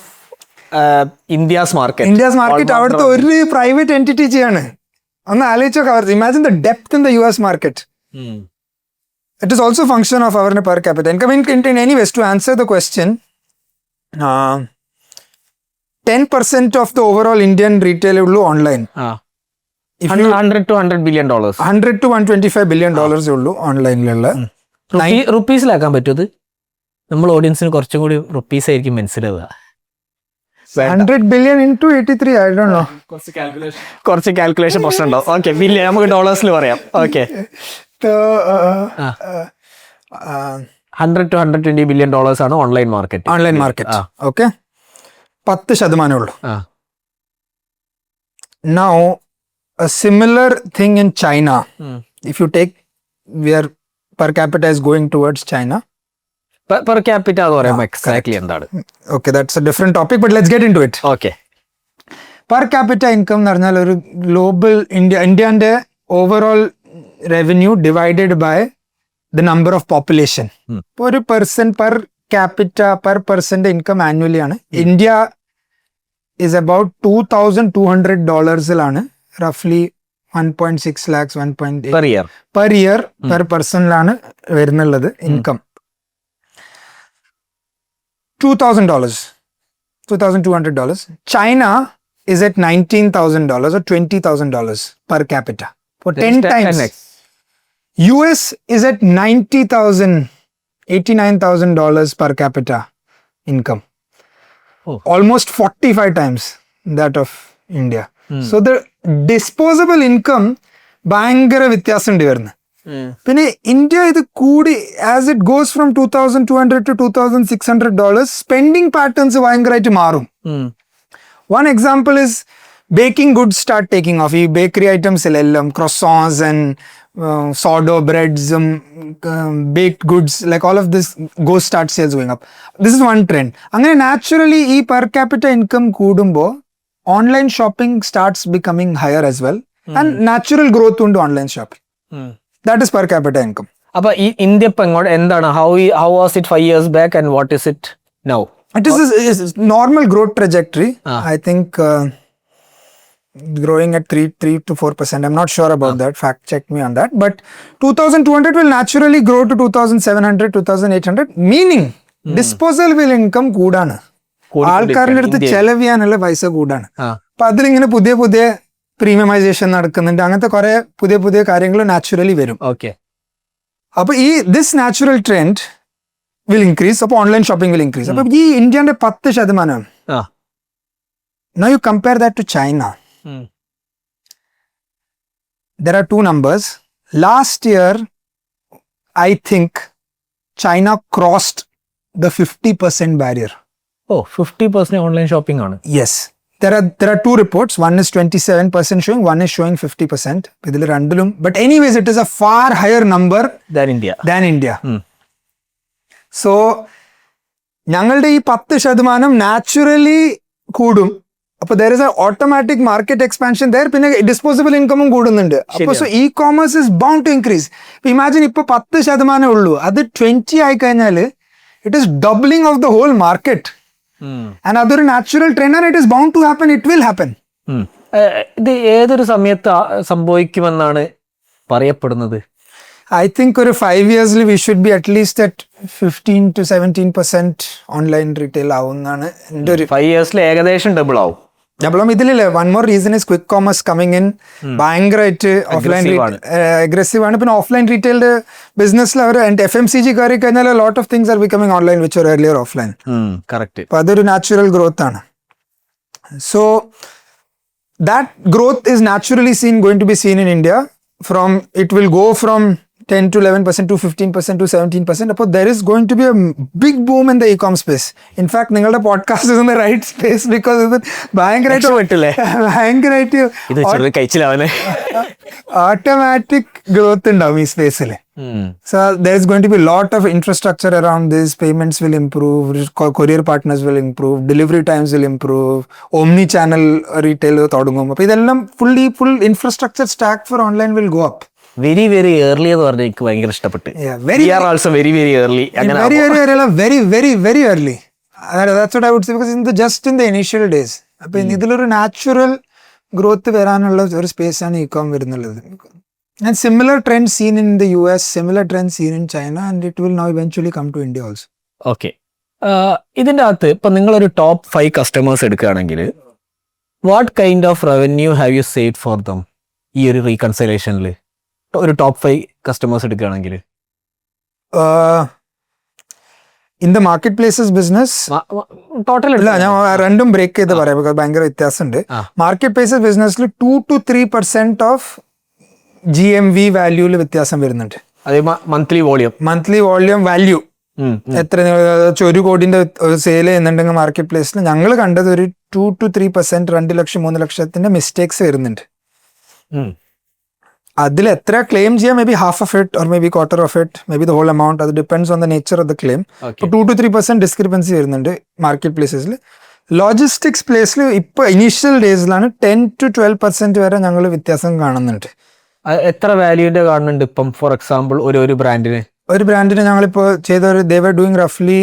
India's market. അവിടുത്തെ ഒരു private entity ചെയ്യാണ്. ഒന്ന് ആലോചിച്ചോ. Imagine the depth in the US market. It is also a function of our per capita income. In anyways, to answer the question, 10% of the overall Indian retail ullu online. If $100 to $100 billion. $100 to $125 billion ullu online ലുള്ള. റുപ്പീസിലാക്കാൻ പറ്റുമത്? നമ്മൾ ഓഡിയൻസിന് കുറച്ചും കൂടി rupees ആയിരിക്കും മനസ്സിലാവുക. 100 billion into 83, I don't know. കുറച്ച് calculation പ്രശ്നം ഉണ്ടാവും. ഓക്കെ, ബില്യൺ നമുക്ക് ഡോളേഴ്സിൽ പറയാം. ഓക്കെ, 100 to $120 billion ആണ് ഓൺലൈൻ മാർക്കറ്റ്. ഓക്കെ, 10% ഉള്ളൂ. Now a similar thing in China. If you take where per capita is going towards China. Per capita എന്ന് പറയുമ്പോൾ exactly എന്താണ്? Okay, that's a different topic, but let's get into it. Okay. Per capita income എന്ന് പറഞ്ഞാൽ ഒരു global ഇന്ത്യൻ്റെ overall revenue divided by the number of population. ഒരു person per capita per പെർസൻ്റെ income annually ആണ്. ഇന്ത്യ ഇസ് അബൌട്ട് $2,200 റഫ്ലി 1.6 lakhs, 1.8 per year per personലാണ് വരുന്നുള്ളത് income. $2,000, $2,200. China is at $19,000 or $20,000 per capita for 10 times. 10x. US is at $90,000, $89,000 per capita income. Oh. Almost 45 times that of India. So the disposable income ഭയങ്കര വ്യത്യാസം ഉണ്ട് വരുന്നത്. പിന്നെ India ഇത് കൂടി as it goes from $2,200 to $2,600 spending patterns ഭയങ്കരമായിട്ട് മാറും. One example is baking goods start taking off. ഈ ബേക്കറി ഐറ്റംസ് എല്ലാം croissants and sourdough breads, baked goods, like all of this start sales going up. This is one trend. അങ്ങനെ naturally ഈ per capita income കൂടുമ്പോൾ online shopping starts becoming higher as well. And natural growth ഉണ്ട് online shopping. That is per capita income. അപ്പൊ ഈ India ഇപ്പൊ എങ്ങോട്ട് എന്താണ് how was it 5 years back and what is it now? It is normal growth trajectory. I think growing at 3 to 4%. I'm not sure about that. Fact check me on that. But 2,200 will naturally grow to 2,700, 2,800. Meaning disposable income കൂടാണ്. ആൾക്കാരുടെ അടുത്ത് ചെലവ് ചെയ്യാനുള്ള പൈസ കൂടാണ്. അപ്പൊ അതിലിങ്ങനെ പുതിയ പുതിയ പ്രീമിയമൈസേഷൻ നടക്കുന്നുണ്ട്. അങ്ങനത്തെ കുറെ പുതിയ പുതിയ കാര്യങ്ങൾ നാച്ചുറലി വരും. ഓക്കെ. അപ്പൊ ഈ this natural trend will increase. അപ്പൊ ഓൺലൈൻ ഷോപ്പിംഗ് വിൽ ഇൻക്രീസ്. അപ്പൊ ഈ ഇന്ത്യന്റെ 10%. Now you compare that to China. There are two numbers. Last year, I think China crossed the 50% barrier. Oh, 50% online shopping ആണ്. Yes. There are two reports. One is 27% showing, one is showing 50%. ഇതിൽ രണ്ടിലും. But anyways, it is a far higher number than India. So, ഞങ്ങളുടെ ഈ 10% naturally കൂടും. അപ്പൊ there is a automatic market expansion there. പിന്നെ disposable ഇൻകമും കൂടുന്നുണ്ട്. അപ്പൊ so e commerce is bound to increase. Imagine ഇപ്പൊ 10% ഉള്ളൂ, അത് 20 ആയി കഴിഞ്ഞാൽ it is doubling of the whole market. And അതൊരു natural trend and it is bound to happen. It will happen. ഇത് ഏതൊരു സമയത്ത് സംഭവിക്കുമെന്നാണ് പറയപ്പെടുന്നത്? I think ഒരു 5 years we should be at least at 15 to 17% online retail ആവുന്നതാണ് എൻ്റെ ഒരു 5 years ഏകദേശം ഡബിൾ ആവും. ഇതിലില്ല. One more reason is quick commerce coming in. ഭയങ്കരമായിട്ട് ഓഫ്ലൈൻ അഗ്രസീവ് ആണ്. പിന്നെ ഓഫ്ലൈൻ റീറ്റെയിൽഡ് ബിസിനസ്സിൽ അവർ FMCG കയറി കഴിഞ്ഞാൽ lot of things are becoming online which are earlier offline. Correct. അപ്പൊ അതൊരു നാച്ചുറൽ ഗ്രോത്ത് ആണ്. So that growth is naturally going to be seen in India. It will go from 10 to 11% to 15% to 17%. അപ്പോൾ there is going to be a big boom in the e-com space. In fact, നിങ്ങളുടെ podcast is in the right space because ഇത് ഭയങ്കരമായിട്ട് automatic growth ഉണ്ടാവും ഈ സ്പേസിൽ. So there is going to be a lot of infrastructure around this. Payments will improve, courier partners will improve, delivery times will improve, omni channel retail തുടങ്ങും. അപ്പോൾ ഇതെല്ലാം full infrastructure stack for online will go up. Very very early എന്ന് പറഞ്ഞാൽ എനിക്ക് ഭയങ്കര ഇഷ്ടപ്പെട്ടു. We are also very very early. Very early. That's what I would say, because just in the initial days. അപ്പൊ ഇതിലൊരു നാച്ചുറൽ ഗ്രോത്ത് വരാനുള്ള ഒരു space ആണ് E-com വരുന്നുള്ളത്. And similar trends seen in the US, similar trends seen in China, and it will now eventually come to India also. Okay. ഇതിൻ്റെ അകത്ത് ഇപ്പം നിങ്ങളൊരു top 5 customers എടുക്കുകയാണെങ്കിൽ what kind of revenue have you saved for them ഈ ഒരു റീകൺസിലേഷനിൽ? ഒരു top 5 customers എടുക്കുകയാണെങ്കിൽ in the market places business total ഇല്ല, ഞാൻ രണ്ടും ബ്രേക്ക് ചെയ്ത് പറയാം, ബിക്കോസ് ഭയങ്കര വ്യത്യാസമുണ്ട്. മാർക്കറ്റ് പ്ലേസസ് ബിസിനസ്സിൽ 2 to 3% ഓഫ് GMV വാല്യൂല് വ്യത്യാസം വരുന്നുണ്ട്. അതേ മന്ത്ലി വോളിയം വാല്യൂ എത്ര 1 കോടിന്റെ സെയിൽ ചെയ്യുന്നുണ്ടെങ്കിൽ മാർക്കറ്റ് പ്ലേസിൽ ഞങ്ങൾ കണ്ടത് ഒരു 2 to 3%, 2 ലക്ഷം 3 ലക്ഷത്തിന്റെ മിസ്റ്റേക്സ് വരുന്നുണ്ട്. അതിൽ എത്ര ക്ലെയിം ചെയ്യാം? Maybe half of it or maybe quarter of it, maybe the whole amount. അത് depends on the nature of the claim. 2 to 3% discrepancy വരുന്നുണ്ട് മാർക്കറ്റ് പ്ലേസസിൽ. ലോജിസ്റ്റിക്സ് പ്ലേസിൽ ഇപ്പൊ ഇനീഷ്യൽ ഡേയ്സിലാണ് 10 to 12% വരെ ഞങ്ങൾ വ്യത്യാസം കാണുന്നുണ്ട്. എത്ര വാല്യൂന്റെ കാണുന്നുണ്ട് ഇപ്പം? ഫോർ എക്സാമ്പിൾ ഒരു ബ്രാൻഡിന് ഞങ്ങളിപ്പോ ചെയ്ത they were doing roughly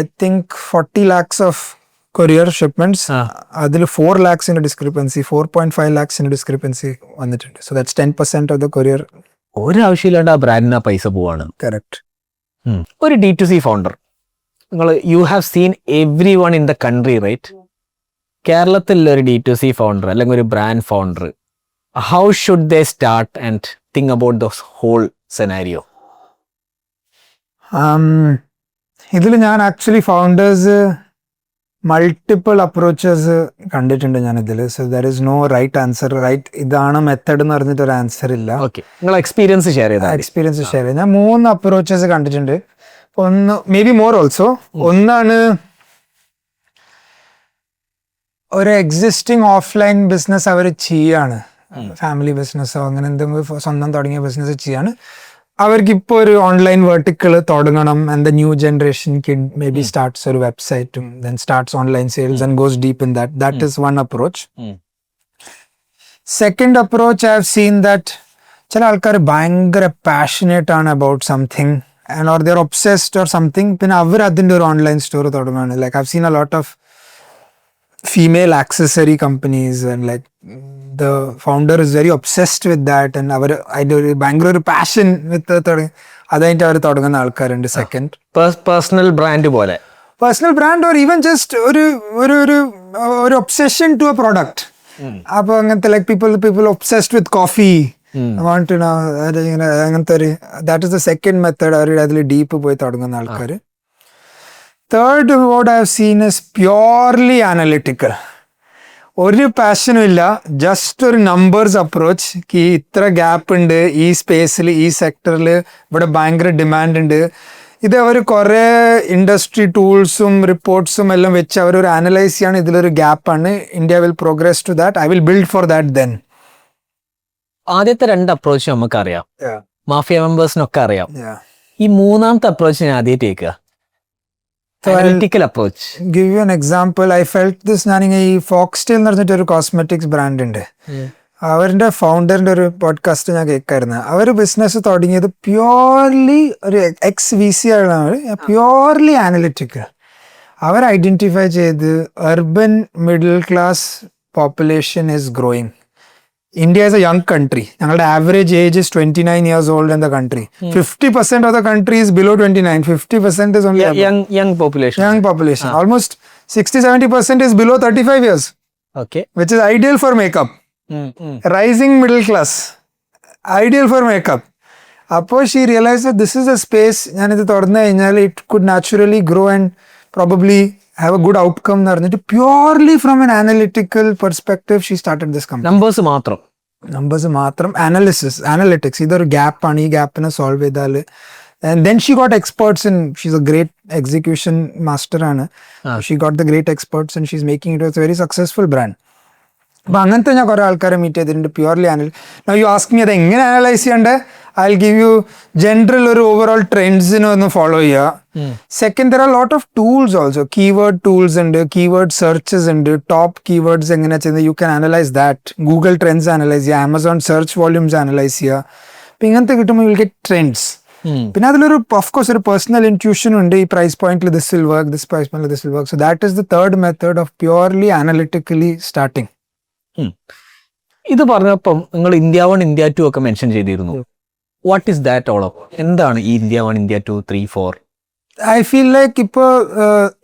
I think 40 lakhs of courier shipments. അതിൽ 4 lakhs in discrepancy, 4.5 lakhs in discrepancy വന്നിട്ടുണ്ട്. So that's 10% of the courier. ഒരാവശ്യമില്ലാണ്ട് ആ ബ്രാൻഡിന് ആ പൈസ പോവാണ്. Correct. ഒരു D2C founder you have seen everyone in the country, right? കേരളത്തിലുള്ള ഒരു D2C founder അല്ലെങ്കിൽ ഒരു brand founder, how should they start and think about the whole scenario? ഇതിൽ ഞാൻ ആക്ച്വലി ഫൗണ്ടേഴ്സ് മൾട്ടിപ്പിൾ അപ്രോച്ചസ് കണ്ടിട്ടുണ്ട് ഞാൻ ഇതിൽ. So there is no right answer, right ഇതാണ് മെത്തഡ് എന്ന് പറഞ്ഞിട്ട് ഒരു ആൻസർ ഇല്ല. ഓക്കെ, നിങ്ങൾ എക്സ്പീരിയൻസ് ഷെയർ ചെയ്താൽ. എക്സ്പീരിയൻസ് ഷെയർ ചെയ്ത് ഞാൻ 3 അപ്രോച്ചസ് കണ്ടിട്ടുണ്ട്. ഒന്ന് മേ ബി മോർ ഓൾസോ. ഒന്നാണ് ഒരു എക്സിസ്റ്റിംഗ് ഓഫ്ലൈൻ ബിസിനസ് അവർ ചെയ്യാണ്, ഫാമിലി ബിസിനസ്സോ അങ്ങനെ എന്തെങ്കിലും സ്വന്തം തുടങ്ങിയ ബിസിനസ് ചെയ്യാണ്. അവർക്ക് ഇപ്പോൾ ഒരു ഓൺലൈൻ വെർട്ടിക്കൽ തുടങ്ങണം. And the new generation kid may be starts ഒരു വെബ്സൈറ്റും then starts online sales and goes deep in that. That is one approach. Second approach I have seen that ചില ആൾക്കാർ ഭയങ്കര പാഷനേറ്റ് ആണ് about something and or there obsessed or something. പിന്നെ അവർ അതിൻ്റെ ഒരു online store തുടങ്ങുകയാണ്. Like I have seen a lot of female accessory companies and like the founder is very obsessed with that and our Bangalore passion with അതായിട്ട് അവർ തുടങ്ങുന്ന ആൾക്കാരുണ്ട്. Second personal brand പോലെ, personal brand or even just ഒരു obsession to a product. അപ്പൊ അങ്ങനത്തെ like people obsessed with coffee അങ്ങനത്തെ ഒരു that is the second method. അവർ അതിൽ ഡീപ്പ് പോയി തുടങ്ങുന്ന ആൾക്കാർ. Third, what I have seen is purely analytical. ഒരു പാഷനും ഇല്ല, ജസ്റ്റ് ഒരു നമ്പേഴ്സ് അപ്രോച്ച്. ഇത്ര ഗ്യാപ്പ് ഉണ്ട് ഈ സ്പേസിൽ, ഈ സെക്ടറിൽ, ഇവിടെ ഭയങ്കര ഡിമാൻഡ് ഉണ്ട്. ഇത് അവർ കുറേ ഇൻഡസ്ട്രി ടൂൾസും റിപ്പോർട്ട്സും എല്ലാം വെച്ച് അവരൊരു അനലൈസ് ചെയ്യാണ്. ഇതിലൊരു ഗ്യാപ്പാണ്, India will progress to that, I will build for that. Then ആദ്യത്തെ 2 അപ്രോച്ച് നമുക്കറിയാം, മാഫിയ മെമ്പേഴ്സിനൊക്കെ അറിയാം. ഈ മൂന്നാമത്തെ അപ്രോച്ച് ഞാൻ ആദ്യമായിട്ട് കേൾക്കുക, analytical approach. Give you an example. I felt this. ഞാൻ ഈ ഫോക്സ്ടെയിൽ എന്ന് പറഞ്ഞിട്ട് ഒരു കോസ്മെറ്റിക്സ് ബ്രാൻഡ് ഉണ്ട്. അവരുടെ ഫൗണ്ടറിന്റെ ഒരു പോഡ്കാസ്റ്റ് ഞാൻ കേൾക്കായിരുന്നു. അവർ ബിസിനസ് തുടങ്ങിയത് പ്യോർലി ഒരു ex-VC ആണ്, പ്യോർലി അനലിറ്റിക്കൽ. അവർ ഐഡന്റിഫൈ ചെയ്ത് urban middle class population is growing. India is a young country. ഞങ്ങളുടെ average age is 29 years old in the country. 50% of the country is below 29. 50% is only young population. Young population. Almost 60-70% is below 35 years. Okay. Which is ideal for makeup. Rising middle class. Ideal for makeup. അപ്പോൾ she realized that this is a space, ഞാനിത് തുറന്നു കഴിഞ്ഞാൽ it could naturally grow and probably have a good outcome എന്ന് പറഞ്ഞിട്ട് purely from an analytical perspective she started this company. Numbers മാത്രം, analytics. ഇതൊരു ഗ്യാപ്പാണ്, ഈ ഗ്യാപ്പിനെ solve ചെയ്താൽ. And then she got experts in, she's a great execution master ആണ്. She got the great experts and she's making it a very successful brand. അപ്പം അങ്ങനത്തെ ഞാൻ കുറേ ആൾക്കാരെ മീറ്റ് ചെയ്തിട്ടുണ്ട്. Purely now you ask me അത് എങ്ങനെ അനലൈസ് ചെയ്യണ്ടേ, I will give you general ഒരു ഓവറോൾ ട്രെൻഡ്സിനെ ഒന്ന് ഫോളോ ചെയ്യുക. Second, there are lot of tools also. Keyword tools ഉണ്ട്, കീവേഡ് സെർച്ചസ് ഉണ്ട്, ടോപ്പ് കീവേഡ്സ് എങ്ങനെ ചെയ്യുന്നത് you can analyse that. Google trends analyse ചെയ്യുക, ആമസോൺ സെർച്ച് വോള്യൂംസ് അനലൈസ് ചെയ്യുക. അപ്പം ഇങ്ങനത്തെ കിട്ടുമ്പോൾ യു വിൽ ഗെറ്റ് ട്രെൻഡ്സ്. പിന്നെ അതിലൊരു ഓഫ്കോഴ്സ് ഒരു പേഴ്സണൽ ഇൻറ്റ്യൂഷൻ ഉണ്ട്. ഈ പ്രൈസ് പോയിന്റിൽ this will work, this price പോയിന്റിൽ this will work. So that is the third method of purely analytically starting. ഇത് പറഞ്ഞപ്പം നിങ്ങൾ India 1, India 2 ഒക്കെ മെൻഷൻ ചെയ്തിരുന്നു. What is that all up? എന്താണ് ഈ India 1, India 2, 3, 4? I feel like ഇപ്പോൾ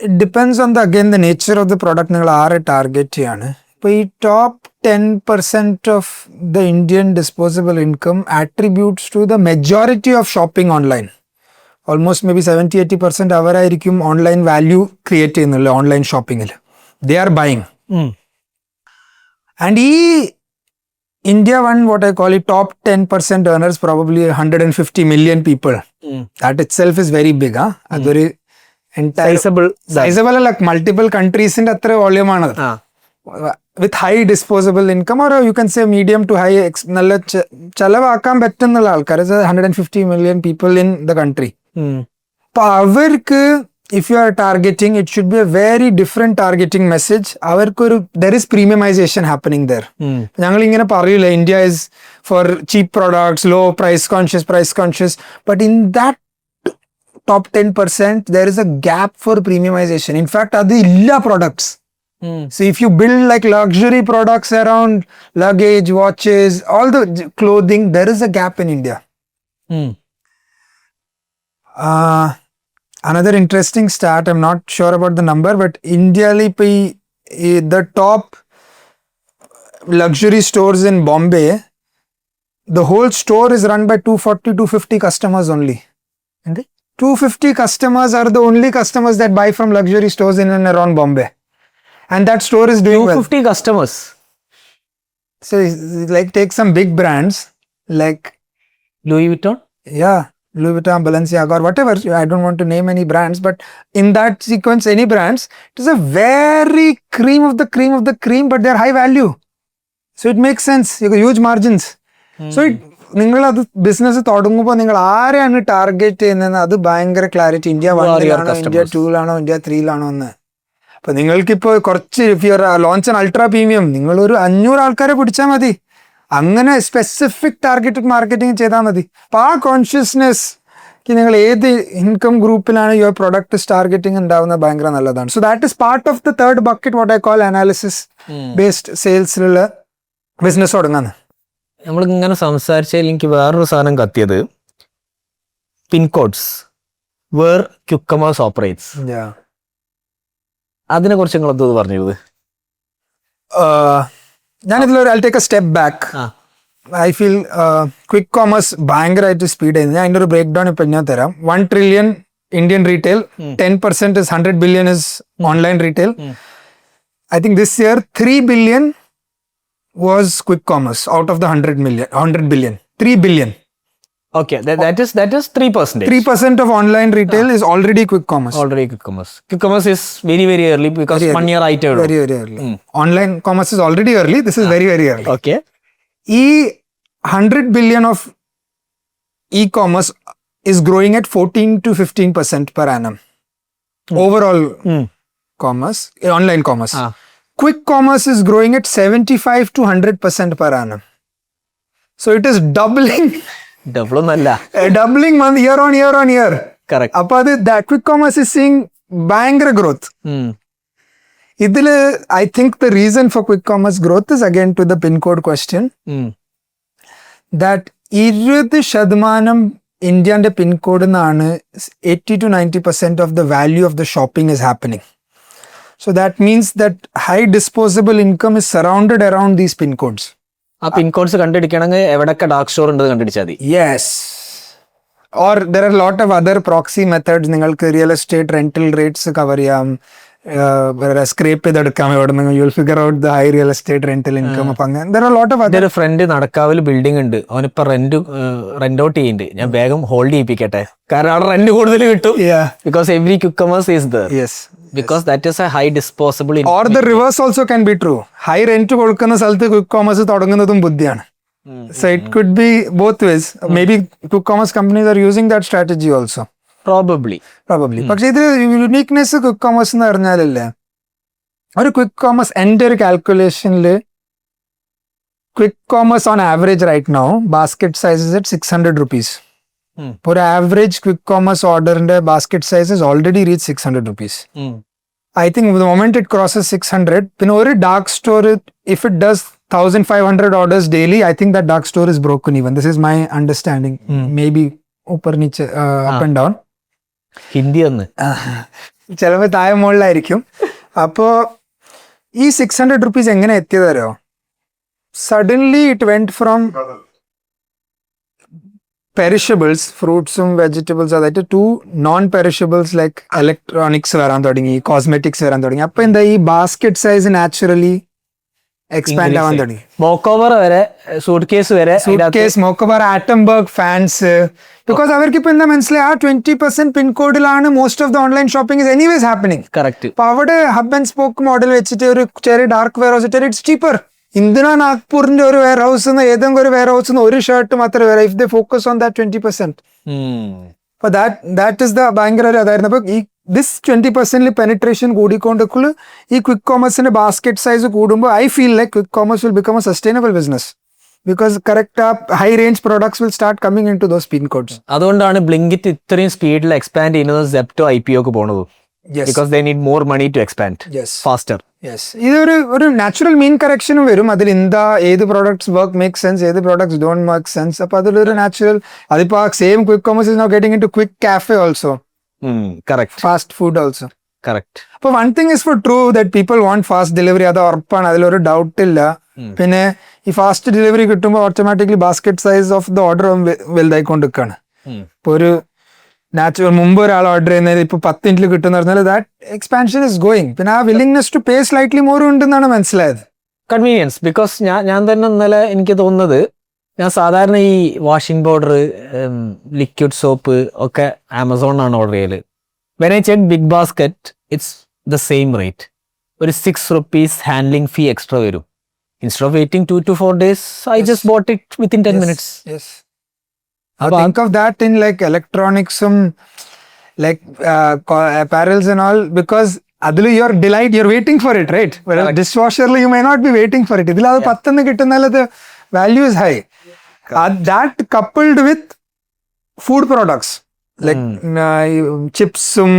it depends on the again the nature of the product, നിങ്ങൾ ആരെ ടാർഗറ്റ് ചെയ്യാണ്. ഇപ്പോൾ ഈ top 10% of the Indian disposable income attributes to the majority of shopping online. Almost maybe 70-80% അവരായിരിക്കും online value create ചെയ്യുന്നില്ല online ഷോപ്പിങ്ങിൽ. They are buying. And India 1, what I call it, top 10% earners, probably 150 million people. That itself is very big. Adori entire sizable like multiple countries in atre volume aanadu. With high disposable income, or you can say medium to high nalla chalavakkan pettunnulla aalkar, 150 million people in the country. Pa avarku if you are targeting, it should be a very different targeting message. There is premiumization happening there. ഞങ്ങൾ ഇങ്ങനെ പറയൂല India is for cheap products, low price conscious, but in that top 10% there is a gap for premiumization. In fact, adu illa products. So if you build like luxury products around luggage, watches, all the clothing, there is a gap in India. another interesting stat, I'm not sure about the number, but India the top luxury stores in Bombay, the whole store is run by 240-250 customers only. 250 customers are the only customers that buy from luxury stores in and around Bombay. And that store is doing 250 customers. So like take some big brands like Louis Vuitton? yeah, Louis Vuitton, Balenciaga or whatever. I don't want to name any brands, but in that sequence, any brands, it is a very cream of the cream, but they're high value. So it makes sense. You got huge margins. So നിങ്ങൾ അത് business തുടങ്ങുമ്പോൾ നിങ്ങൾ ആരെയാണ് target ചെയ്യുന്നത് അത് ഭയങ്കര clarity. India 1 India 2 India 3 എന്ന്. അപ്പൊ നിങ്ങൾക്കിപ്പോ കുറച്ച് if you launch an ultra premium നിങ്ങൾ ഒരു 500 ആൾക്കാരെ പിടിച്ചാൽ മതി. അങ്ങനെ സ്പെസിഫിക് ടാർഗറ്റഡ് മാർക്കറ്റിംഗ് ചെയ്താൽ മതി. അപ്പൊ ആ കോൺഷ്യസ്നെസ് നിങ്ങൾ ഏത് ഇൻകം ഗ്രൂപ്പിലാണ് യുവർ പ്രൊഡക്റ്റ് ടാർഗറ്റിംഗ് ഉണ്ടാവുന്നത് ഭയങ്കര നല്ലതാണ്. So that is part of the third bucket what I call analysis based സെയിൽസിലുള്ള ബിസിനസ് തുടങ്ങാന്ന്. നമ്മളിങ്ങനെ സംസാരിച്ചതിൽ എനിക്ക് വേറൊരു സാധനം കത്തിയത് പിൻകോഡ്സ് വേർ ക്യുക്കമേഴ്സ് ഓപ്പറേറ്റ്സ്. അതിനെ കുറിച്ച് നിങ്ങൾ എന്തോ പറഞ്ഞത്? ഞാനിതിലൊരു I take a step back. I feel quick commerce ഭയങ്കരമായിട്ട് സ്പീഡ് ചെയ്യുന്നത്. ഞാൻ അതിൻ്റെ ഒരു ബ്രേക്ക് ഡൗൺ ഇപ്പം ഞാൻ തരാം. 1 trillion Indian retail, 10% is 100 billion is online retail. I think this year 3 billion was quick commerce out of the 100 billion. 3 billion. Okay, that is 3%. 3% of online retail is already quick commerce. Already quick commerce. Quick commerce is very very early because Very 1 year ആയിട്ടേ ഉള്ളൂ. Very early. Online commerce is already early. This is very early. Okay. ഈ 100 billion of e-commerce is growing at 14 to 15% per annum. Overall commerce, online commerce. Quick commerce is growing at 75 to 100% per annum. So it is doubling. Double ഒന്നല്ല. Doubling month year on year. Correct. അപ്പോൾ അത് that quick commerce is seeing ഭയങ്കര growth. ഇതില് I think the reason for quick commerce growth is again to the pin code question. That 20% ഇന്ത്യന്റെ പിൻ കോഡിൽ നിന്നാണ് 80 to 90% of the value of the shopping is happening. So that means that high disposable income is surrounded around these pin codes. ആ പിൻ codes കണ്ടുപിടിക്കണമെങ്കിൽ എവിടെയൊക്കെ dark store ഉണ്ട് കണ്ടുപിടിച്ചാൽ മതി. Yes. Or there are a lot of other proxy methods. നിങ്ങൾക്ക് real estate rental rates cover ചെയ്യാം, scrape ചെയ്തെടുക്കാം എവിടെ നിന്ന്. You will figure out the high real estate rental income. അപ്പൊ അങ്ങനെ there are a lot of other. ഒരു front നടക്കാവിൽ building ഉണ്ട്, അവനിപ്പോ റെന്റ് ഔട്ട് ചെയ്യുന്നുണ്ട്. ഞാൻ വേഗം ഹോൾഡ് ചെയ്യിപ്പിക്കട്ടെ, കാരണം അവിടെ റെന്റ് കൂടുതൽ കിട്ടും. Because every quick commerce is there. Yes. Because that is a high disposable income. Or the reverse also can be true. High rent കൊടുക്കുന്ന സ്ഥലത്ത് ക്വിക്ക് കോമേഴ്സ് തുടങ്ങുന്നതും ബുദ്ധിയാണ്. So it could be both ways. Maybe quick commerce companies are using that strategy also. Probably. പക്ഷെ ഇത് uniqueness quick commerce എന്ന് പറഞ്ഞാലല്ലേ, ഒരു quick commerce എൻ്റെ ഒരു കാൽക്കുലേഷനിൽ quick commerce on average right now basket size is at 600 rupees. ഒരു average quick commerce ഓർഡറിന്റെ basket size is already reach 600 rupees. I think the moment it crosses 600, പിന്നെ ഒരു dark store if it does 1500 orders daily, I think that dark store is broken even. This is my understanding. Maybe upper niche up and down. Hindi ഒന്ന് ചിലപ്പോൾ താഴെ മുകളിലായിരിക്കും. അപ്പോൾ ഈ 600 rupees എങ്ങനെ എത്തിയതോ, suddenly it went from പെരിഷബിൾസ്, ഫ്രൂട്ട്സും vegetables, അതായത് to non പെരിഷബിൾസ് like electronics വരാൻ തുടങ്ങി, കോസ്മെറ്റിക്സ് വരാൻ തുടങ്ങി. അപ്പൊ എന്താ ഈ ബാസ്കറ്റ് സൈസ് നാച്ചുറലി എക്സ്പാൻഡ് ആവാൻ തുടങ്ങി. മോക്കോവർ വരെ, സൂട്ട് കേസ് വരെ, മോക്കോവർ, ആറ്റംബർഗ് ഫാൻസ്. ബിക്കോസ് അവർക്ക് ഇപ്പൊ എന്താ മനസ്സിലായി, ആ 20% പിൻകോഡിലാണ് most of the online shopping is anyways happening. Correct. അപ്പൊ അവിടെ ഹബ് ആൻഡ് സ്പോക്ക് മോഡൽ വെച്ചിട്ട് ഒരു ചെറിയ ഡാർക്ക് വെയർ ഹൗസ് ഇട്ട് ഇറ്റ്സ് ചീപ്പർ. ഇന്ദിന നാഗ്പൂരിന്റെ ഒരു വെയർ ഹൗസ് ഏതെങ്കിലും ഒരു വെയർ ഹൗസ് ഒരു ഷർട്ട് മാത്രമേ വരാം if they focus on that 20%. അപ്പൊ ദാറ്റ് ഇസ് ദ ഭയങ്കര ഒരു അതായിരുന്നു. അപ്പൊ ഈ ദിസ് 20% പെനിട്രേഷൻ കൂടിക്കൊണ്ടുള്ള ഈ ക്വിക്ക് കോമേഴ്സിന്റെ ബാസ്കറ്റ് സൈസ് കൂടുമ്പോൾ I feel like quick commerce will become a sustainable business. Because correct high range products will start coming in to those pin codes. അതുകൊണ്ടാണ് ബ്ലിങ്കിറ്റ് ഇത്രയും സ്പീഡിൽ എക്സ്പാൻഡ് ചെയ്യുന്നത്, സെപ്റ്റോ IPO ഒക്കെ പോണത്. Because they need more money to expand faster. Yes. ഇതൊരു natural mean കറക്ഷനും വരും അതിൽ. എന്താ ഏത് പ്രോഡക്ട്സ് വർക്ക് മേക്ക് സെൻസ്, ഏത് പ്രോഡക്ട്സ് ഡോണ്ട് മേക്ക് സെൻസ്. അപ്പൊ അതിലൊരു നാച്ചുറൽ, അതിപ്പോ same quick commerce is now getting into quick cafe also. Correct fast food also. Correct. അപ്പോൾ one thing is for true that people want fast delivery, അത് ഉറപ്പാണ്, അതിലൊരു doubt ഇല്ല. പിന്നെ ഈ ഫാസ്റ്റ് ഡെലിവറി കിട്ടുമ്പോൾ automatically basket size of the order വലുതായിക്കൊണ്ടിരിക്കുകയാണ്. ഇപ്പോൾ ഒരു മുമ്പ് ഒരാൾ ഓർഡർ ചെയ്യുന്നത് ഇപ്പോൾ 10 മിനിറ്റിൽ കിട്ടുന്ന പറഞ്ഞാൽ ദാറ്റ് എക്സ്പാൻഷൻ ഇസ് ഗോയിങ്. പിന്നെ ആ willingness to pay slightly more ഉണ്ടെന്നാണ് മനസ്സിലായത്. കൺവീനിയൻസ്. ബിക്കോസ് ഞാൻ തന്നെ ഇന്നലെ എനിക്ക് തോന്നുന്നത്, ഞാൻ സാധാരണ ഈ വാഷിംഗ് പൗഡർ, ലിക്വിഡ് സോപ്പ് ഒക്കെ ആമസോണിനാണ് ഓർഡർ ചെയ്യല്. When I check BigBasket it's the same rate. ഒരു 6 rupees ഹാൻഡ്ലിംഗ് ഫീ എക്സ്ട്രാ വരും. Instead of waiting 2 to 4 days, I just bought it within 10 minutes. Yes. Think of that in like electronics, like apparels and all, because അതിൽ your delight, you're waiting for it, right? Whereas dishwasher you may not be waiting for it. ഇതിൽ അത് 10 കിട്ടുന്നാൽ the value is high. That coupled with food products like ചിപ്സും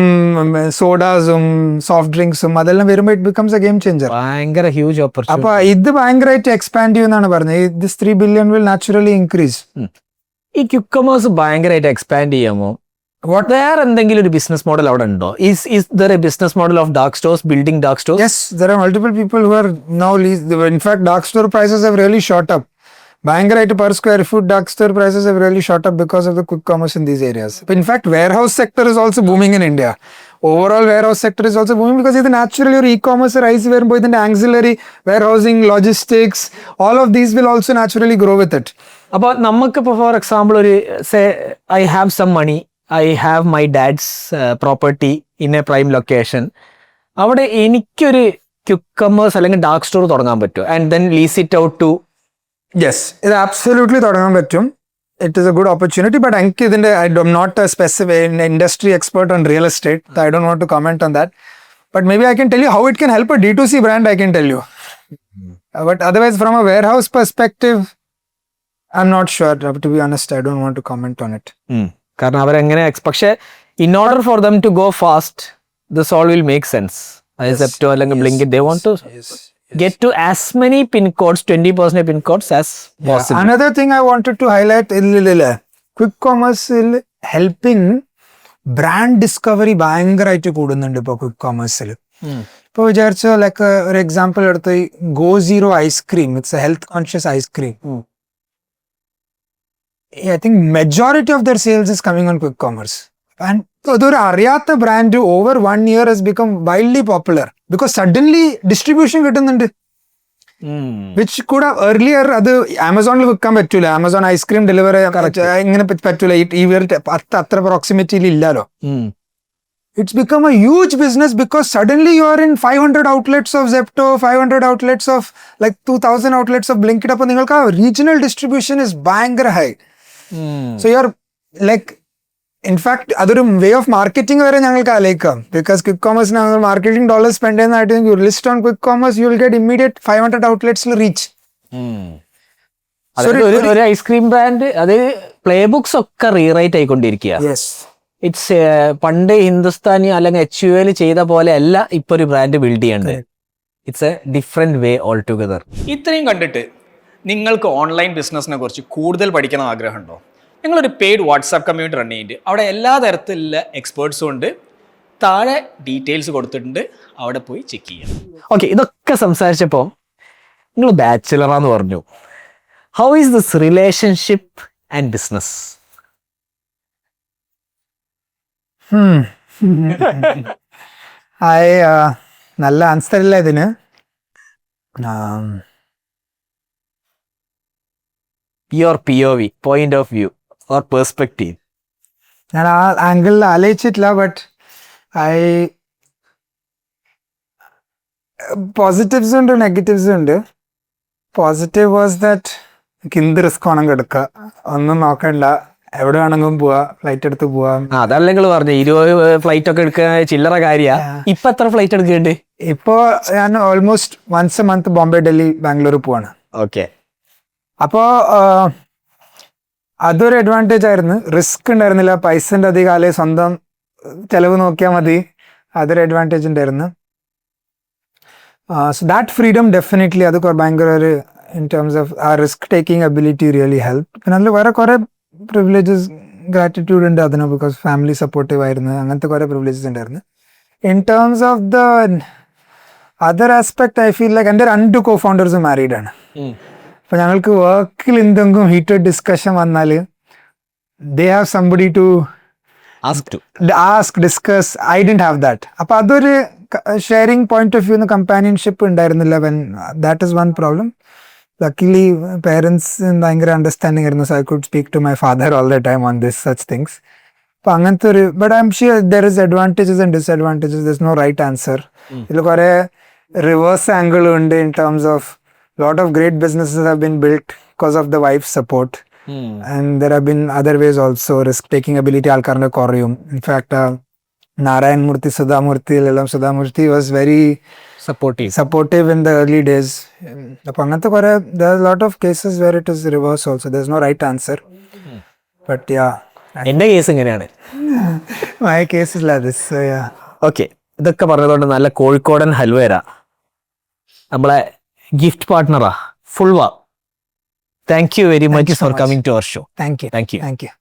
സോഡാസും soft ഡ്രിങ്ക്സും അതെല്ലാം വരുമ്പോൾ it becomes a game changer. ഭയങ്കര huge opportunity. അപ്പൊ ഇത് ഭയങ്കരമായിട്ട് എക്സ്പാൻഡ് ചെയ്യുമെന്നാണ് പറഞ്ഞത്. This 3 billion will naturally increase. ഈ ക്യുക്കമേഴ്സ് ഭയങ്കരമായിട്ട് എക്സ്പാൻഡ് ചെയ്യാമോ? വേറെ എന്തെങ്കിലും ഒരു ബിസിനസ് മോഡൽ അവിടെ ഉണ്ടോ? Is there a business model of dark stores, building dark stores? Yes, there are multiple people who are now in fact dark store prices have really shot up. ഭയങ്കരമായിട്ട് per square foot dark store prices have really shot up because of the quick commerce in these areas. In fact, warehouse sector is also booming in India. Overall warehouse sector is also booming because ഇത് naturally ഒരു e-commerce rise വരുമ്പോൾ ഇതിന്റെ axillary warehousing, logistics, all of these will also naturally grow with it. അപ്പോൾ നമുക്കിപ്പോൾ for example ഒരു I have some money, I have my dad's property in a prime location. അവിടെ എനിക്കൊരു quick commerce അല്ലെങ്കിൽ dark store തുടങ്ങാൻ പറ്റുമോ? And then lease it out to. Yes, ഇത് absolutely തുടങ്ങാൻ പറ്റും. It is a good opportunity. But എനിക്ക് ഇതിന്റെ I'm not a specific industry expert on real estate. I don't want to comment on that. But may be I can tell you how it can help A D2C brand. I can tell you. But otherwise from a warehouse perspective I'm not sure. To be honest, I don't want to comment on it. കാരണം അവരെങ്ങനെ പക്ഷേ in order for them to go fast this all will make sense. Zepto അല്ലെങ്കിൽ Blinkit, they want to get to as many pin codes, 20% pin codes as possible. Another thing I wanted to highlight, quick commerce helping brand discovery ഭയങ്കരമായിട്ട് കൂടുന്നുണ്ട് ഇപ്പോൾ quick കോമേഴ്സിൽ. ഇപ്പോൾ വിചാരിച്ചോ like ഒരു example എടുത്ത് go zero ice cream, it's A health conscious ice cream. I think majority of their sales is coming on quick commerce. And അതൊരു അറിയാത്ത brand over 1 year has become wildly popular because suddenly distribution കിട്ടുന്നുണ്ട്. Which കൂടെ earlier അത് ആമസോണിൽ വിൽക്കാൻ പറ്റൂല. Amazon ice cream delivery ഇങ്ങനെ പറ്റൂല, ഈ അത്ര പ്രോക്സിമിറ്റിയിൽ ഇല്ലല്ലോ. It's become a huge business because suddenly you are in 500 outlets of Zepto, 500 outlets of like 2000 outlets of Blinkit. അപ്പോൾ നിങ്ങൾക്ക് ആ regional distribution is ഭയങ്കര high. So you're like, in fact അതൊരു വേ ഓഫ് മാർക്കറ്റിംഗ് വരെ ഞങ്ങൾക്ക് ആലോചിക്കാം. Because quick കോമേഴ്സിന് marketing dollar spend ചെയ്യുന്നതായിട്ട് you list on quick commerce, you will get immediate 500 outlets reach. ഒരു ഐസ്ക്രീം ബ്രാൻഡ് അത് പ്ലേ ബുക്സ് ഒക്കെ റീറൈറ്റ് ആയിക്കൊണ്ടിരിക്കുക. ഇറ്റ്സ് പണ്ട് ഹിന്ദുസ്ഥാനി അല്ലെങ്കിൽ HUL ചെയ്ത പോലെ അല്ല ഇപ്പൊ ഒരു ബ്രാൻഡ് ബിൽഡ് ചെയ്യേണ്ടത്. It's a different way altogether. ഇത്രയും കണ്ടിട്ട് നിങ്ങൾക്ക് ഓൺലൈൻ ബിസിനസ്സിനെ കുറിച്ച് കൂടുതൽ പഠിക്കണം ആഗ്രഹമുണ്ടോ? ഞങ്ങളൊരു പെയ്ഡ് വാട്സാപ്പ് കമ്മ്യൂണിറ്റി റൺ ചെയ്യുന്നുണ്ട്. അവിടെ എല്ലാ തരത്തിലുള്ള എക്സ്പേർട്സും ഉണ്ട്. താഴെ ഡീറ്റെയിൽസ് കൊടുത്തിട്ടുണ്ട്, അവിടെ പോയി ചെക്ക് ചെയ്യാം. ഓക്കെ, ഇതൊക്കെ സംസാരിച്ചപ്പോൾ നിങ്ങൾ ബാച്ചിലറാന്ന് പറഞ്ഞു. How is this relationship and business? നല്ല ആൻസർ ഇല്ല ഇതിന്. Your POV, point of view or perspective. ഞാൻ ആ ആംഗിളിൽ ആലോചിച്ചിട്ടില്ല. ബട്ട് പോസിറ്റീവ്സും ഉണ്ട് നെഗറ്റീവ്സും ഉണ്ട്. പോസിറ്റീവ് വാസ് ദാറ്റ് എന്ത് റിസ്ക് വേണം എടുക്കുക, ഒന്നും നോക്കണ്ട, എവിടെ വേണമെങ്കിലും പോവാ, ഫ്ലൈറ്റ് എടുത്ത് പോവാം. അതല്ല നിങ്ങൾ പറഞ്ഞു 20 ഫ്ലൈറ്റ് ഒക്കെ എടുക്കുക ചില്ലറ കാര്യ. ഇപ്പൊ എത്ര ഫ്ലൈറ്റ് എടുക്കുന്നുണ്ട്? ഇപ്പോ ഞാൻ almost once a month Bombay, Delhi, Bangalore പോവാണ്. ഓക്കെ, അപ്പോ അതൊരു അഡ്വാൻറ്റേജ് ആയിരുന്നു. റിസ്ക് ഉണ്ടായിരുന്നില്ല, പൈസന്റെ അധികം കാലേ സ്വന്തം ചെലവ് നോക്കിയാൽ മതി. അതൊരു അഡ്വാൻറ്റേജ് ഉണ്ടായിരുന്നു. സോ ദാറ്റ് ഫ്രീഡം ഡെഫിനറ്റ്ലി അത് ഭയങ്കര ഒരു ഇൻ ടേംസ് ഓഫ് ആ risk taking ability really help. പിന്നെ അതിൽ വേറെ കുറെ പ്രിവിലേജസ് ഗ്രാറ്റിറ്റ്യൂഡ് ഉണ്ട് അതിന്, ബിക്കോസ് ഫാമിലി സപ്പോർട്ടീവ് ആയിരുന്നു, അങ്ങനത്തെ കുറേ പ്രിവിലേജസ് ഉണ്ടായിരുന്നു. In terms of the other aspect I feel like എൻ്റെ 2 co-founders മാരീഡ് ആണ്. അപ്പോൾ ഞങ്ങൾക്ക് വർക്കിൽ എന്തെങ്കിലും ഹീറ്റഡ് ഡിസ്കഷൻ വന്നാൽ they have somebody to ask discuss. I didn't have that. അപ്പോൾ അതൊരു sharing point of view, companionship ഉണ്ടായിരുന്നില്ല. When that is one problem. Luckily parents ഭയങ്കര അണ്ടർസ്റ്റാൻഡിങ് ആയിരുന്നു, so I could speak to my father all the time on this such things. അപ്പം അങ്ങനത്തെ ഒരു, but I am sure there is advantages and disadvantages. There is no right answer. ഇതിൽ കുറേ reverse ആംഗിളും ഉണ്ട് in terms of lot of great businesses have been built because of the wife's support. And there have been other ways also. Risk taking ability alkarne koriyum. In fact, Narayan Murthy, Sudhamurthy, Lelam Sudhamurthy was very supportive in the early days. There are a lot of cases where it is reverse also. There's no right answer. But yeah. എൻ്റെ case എങ്ങനെയാണ്? My case is like this. So yeah. Okay, ഇതൊക്കെ പറഞ്ഞതുകൊണ്ട് നല്ല കോഴിക്കോടൻ ഹൽവേര നമ്മളെ gift പാർട്ട്ണറാ ഫുൾവ. Thank you very much for coming to our show. Thank you. Thank you. Thank you.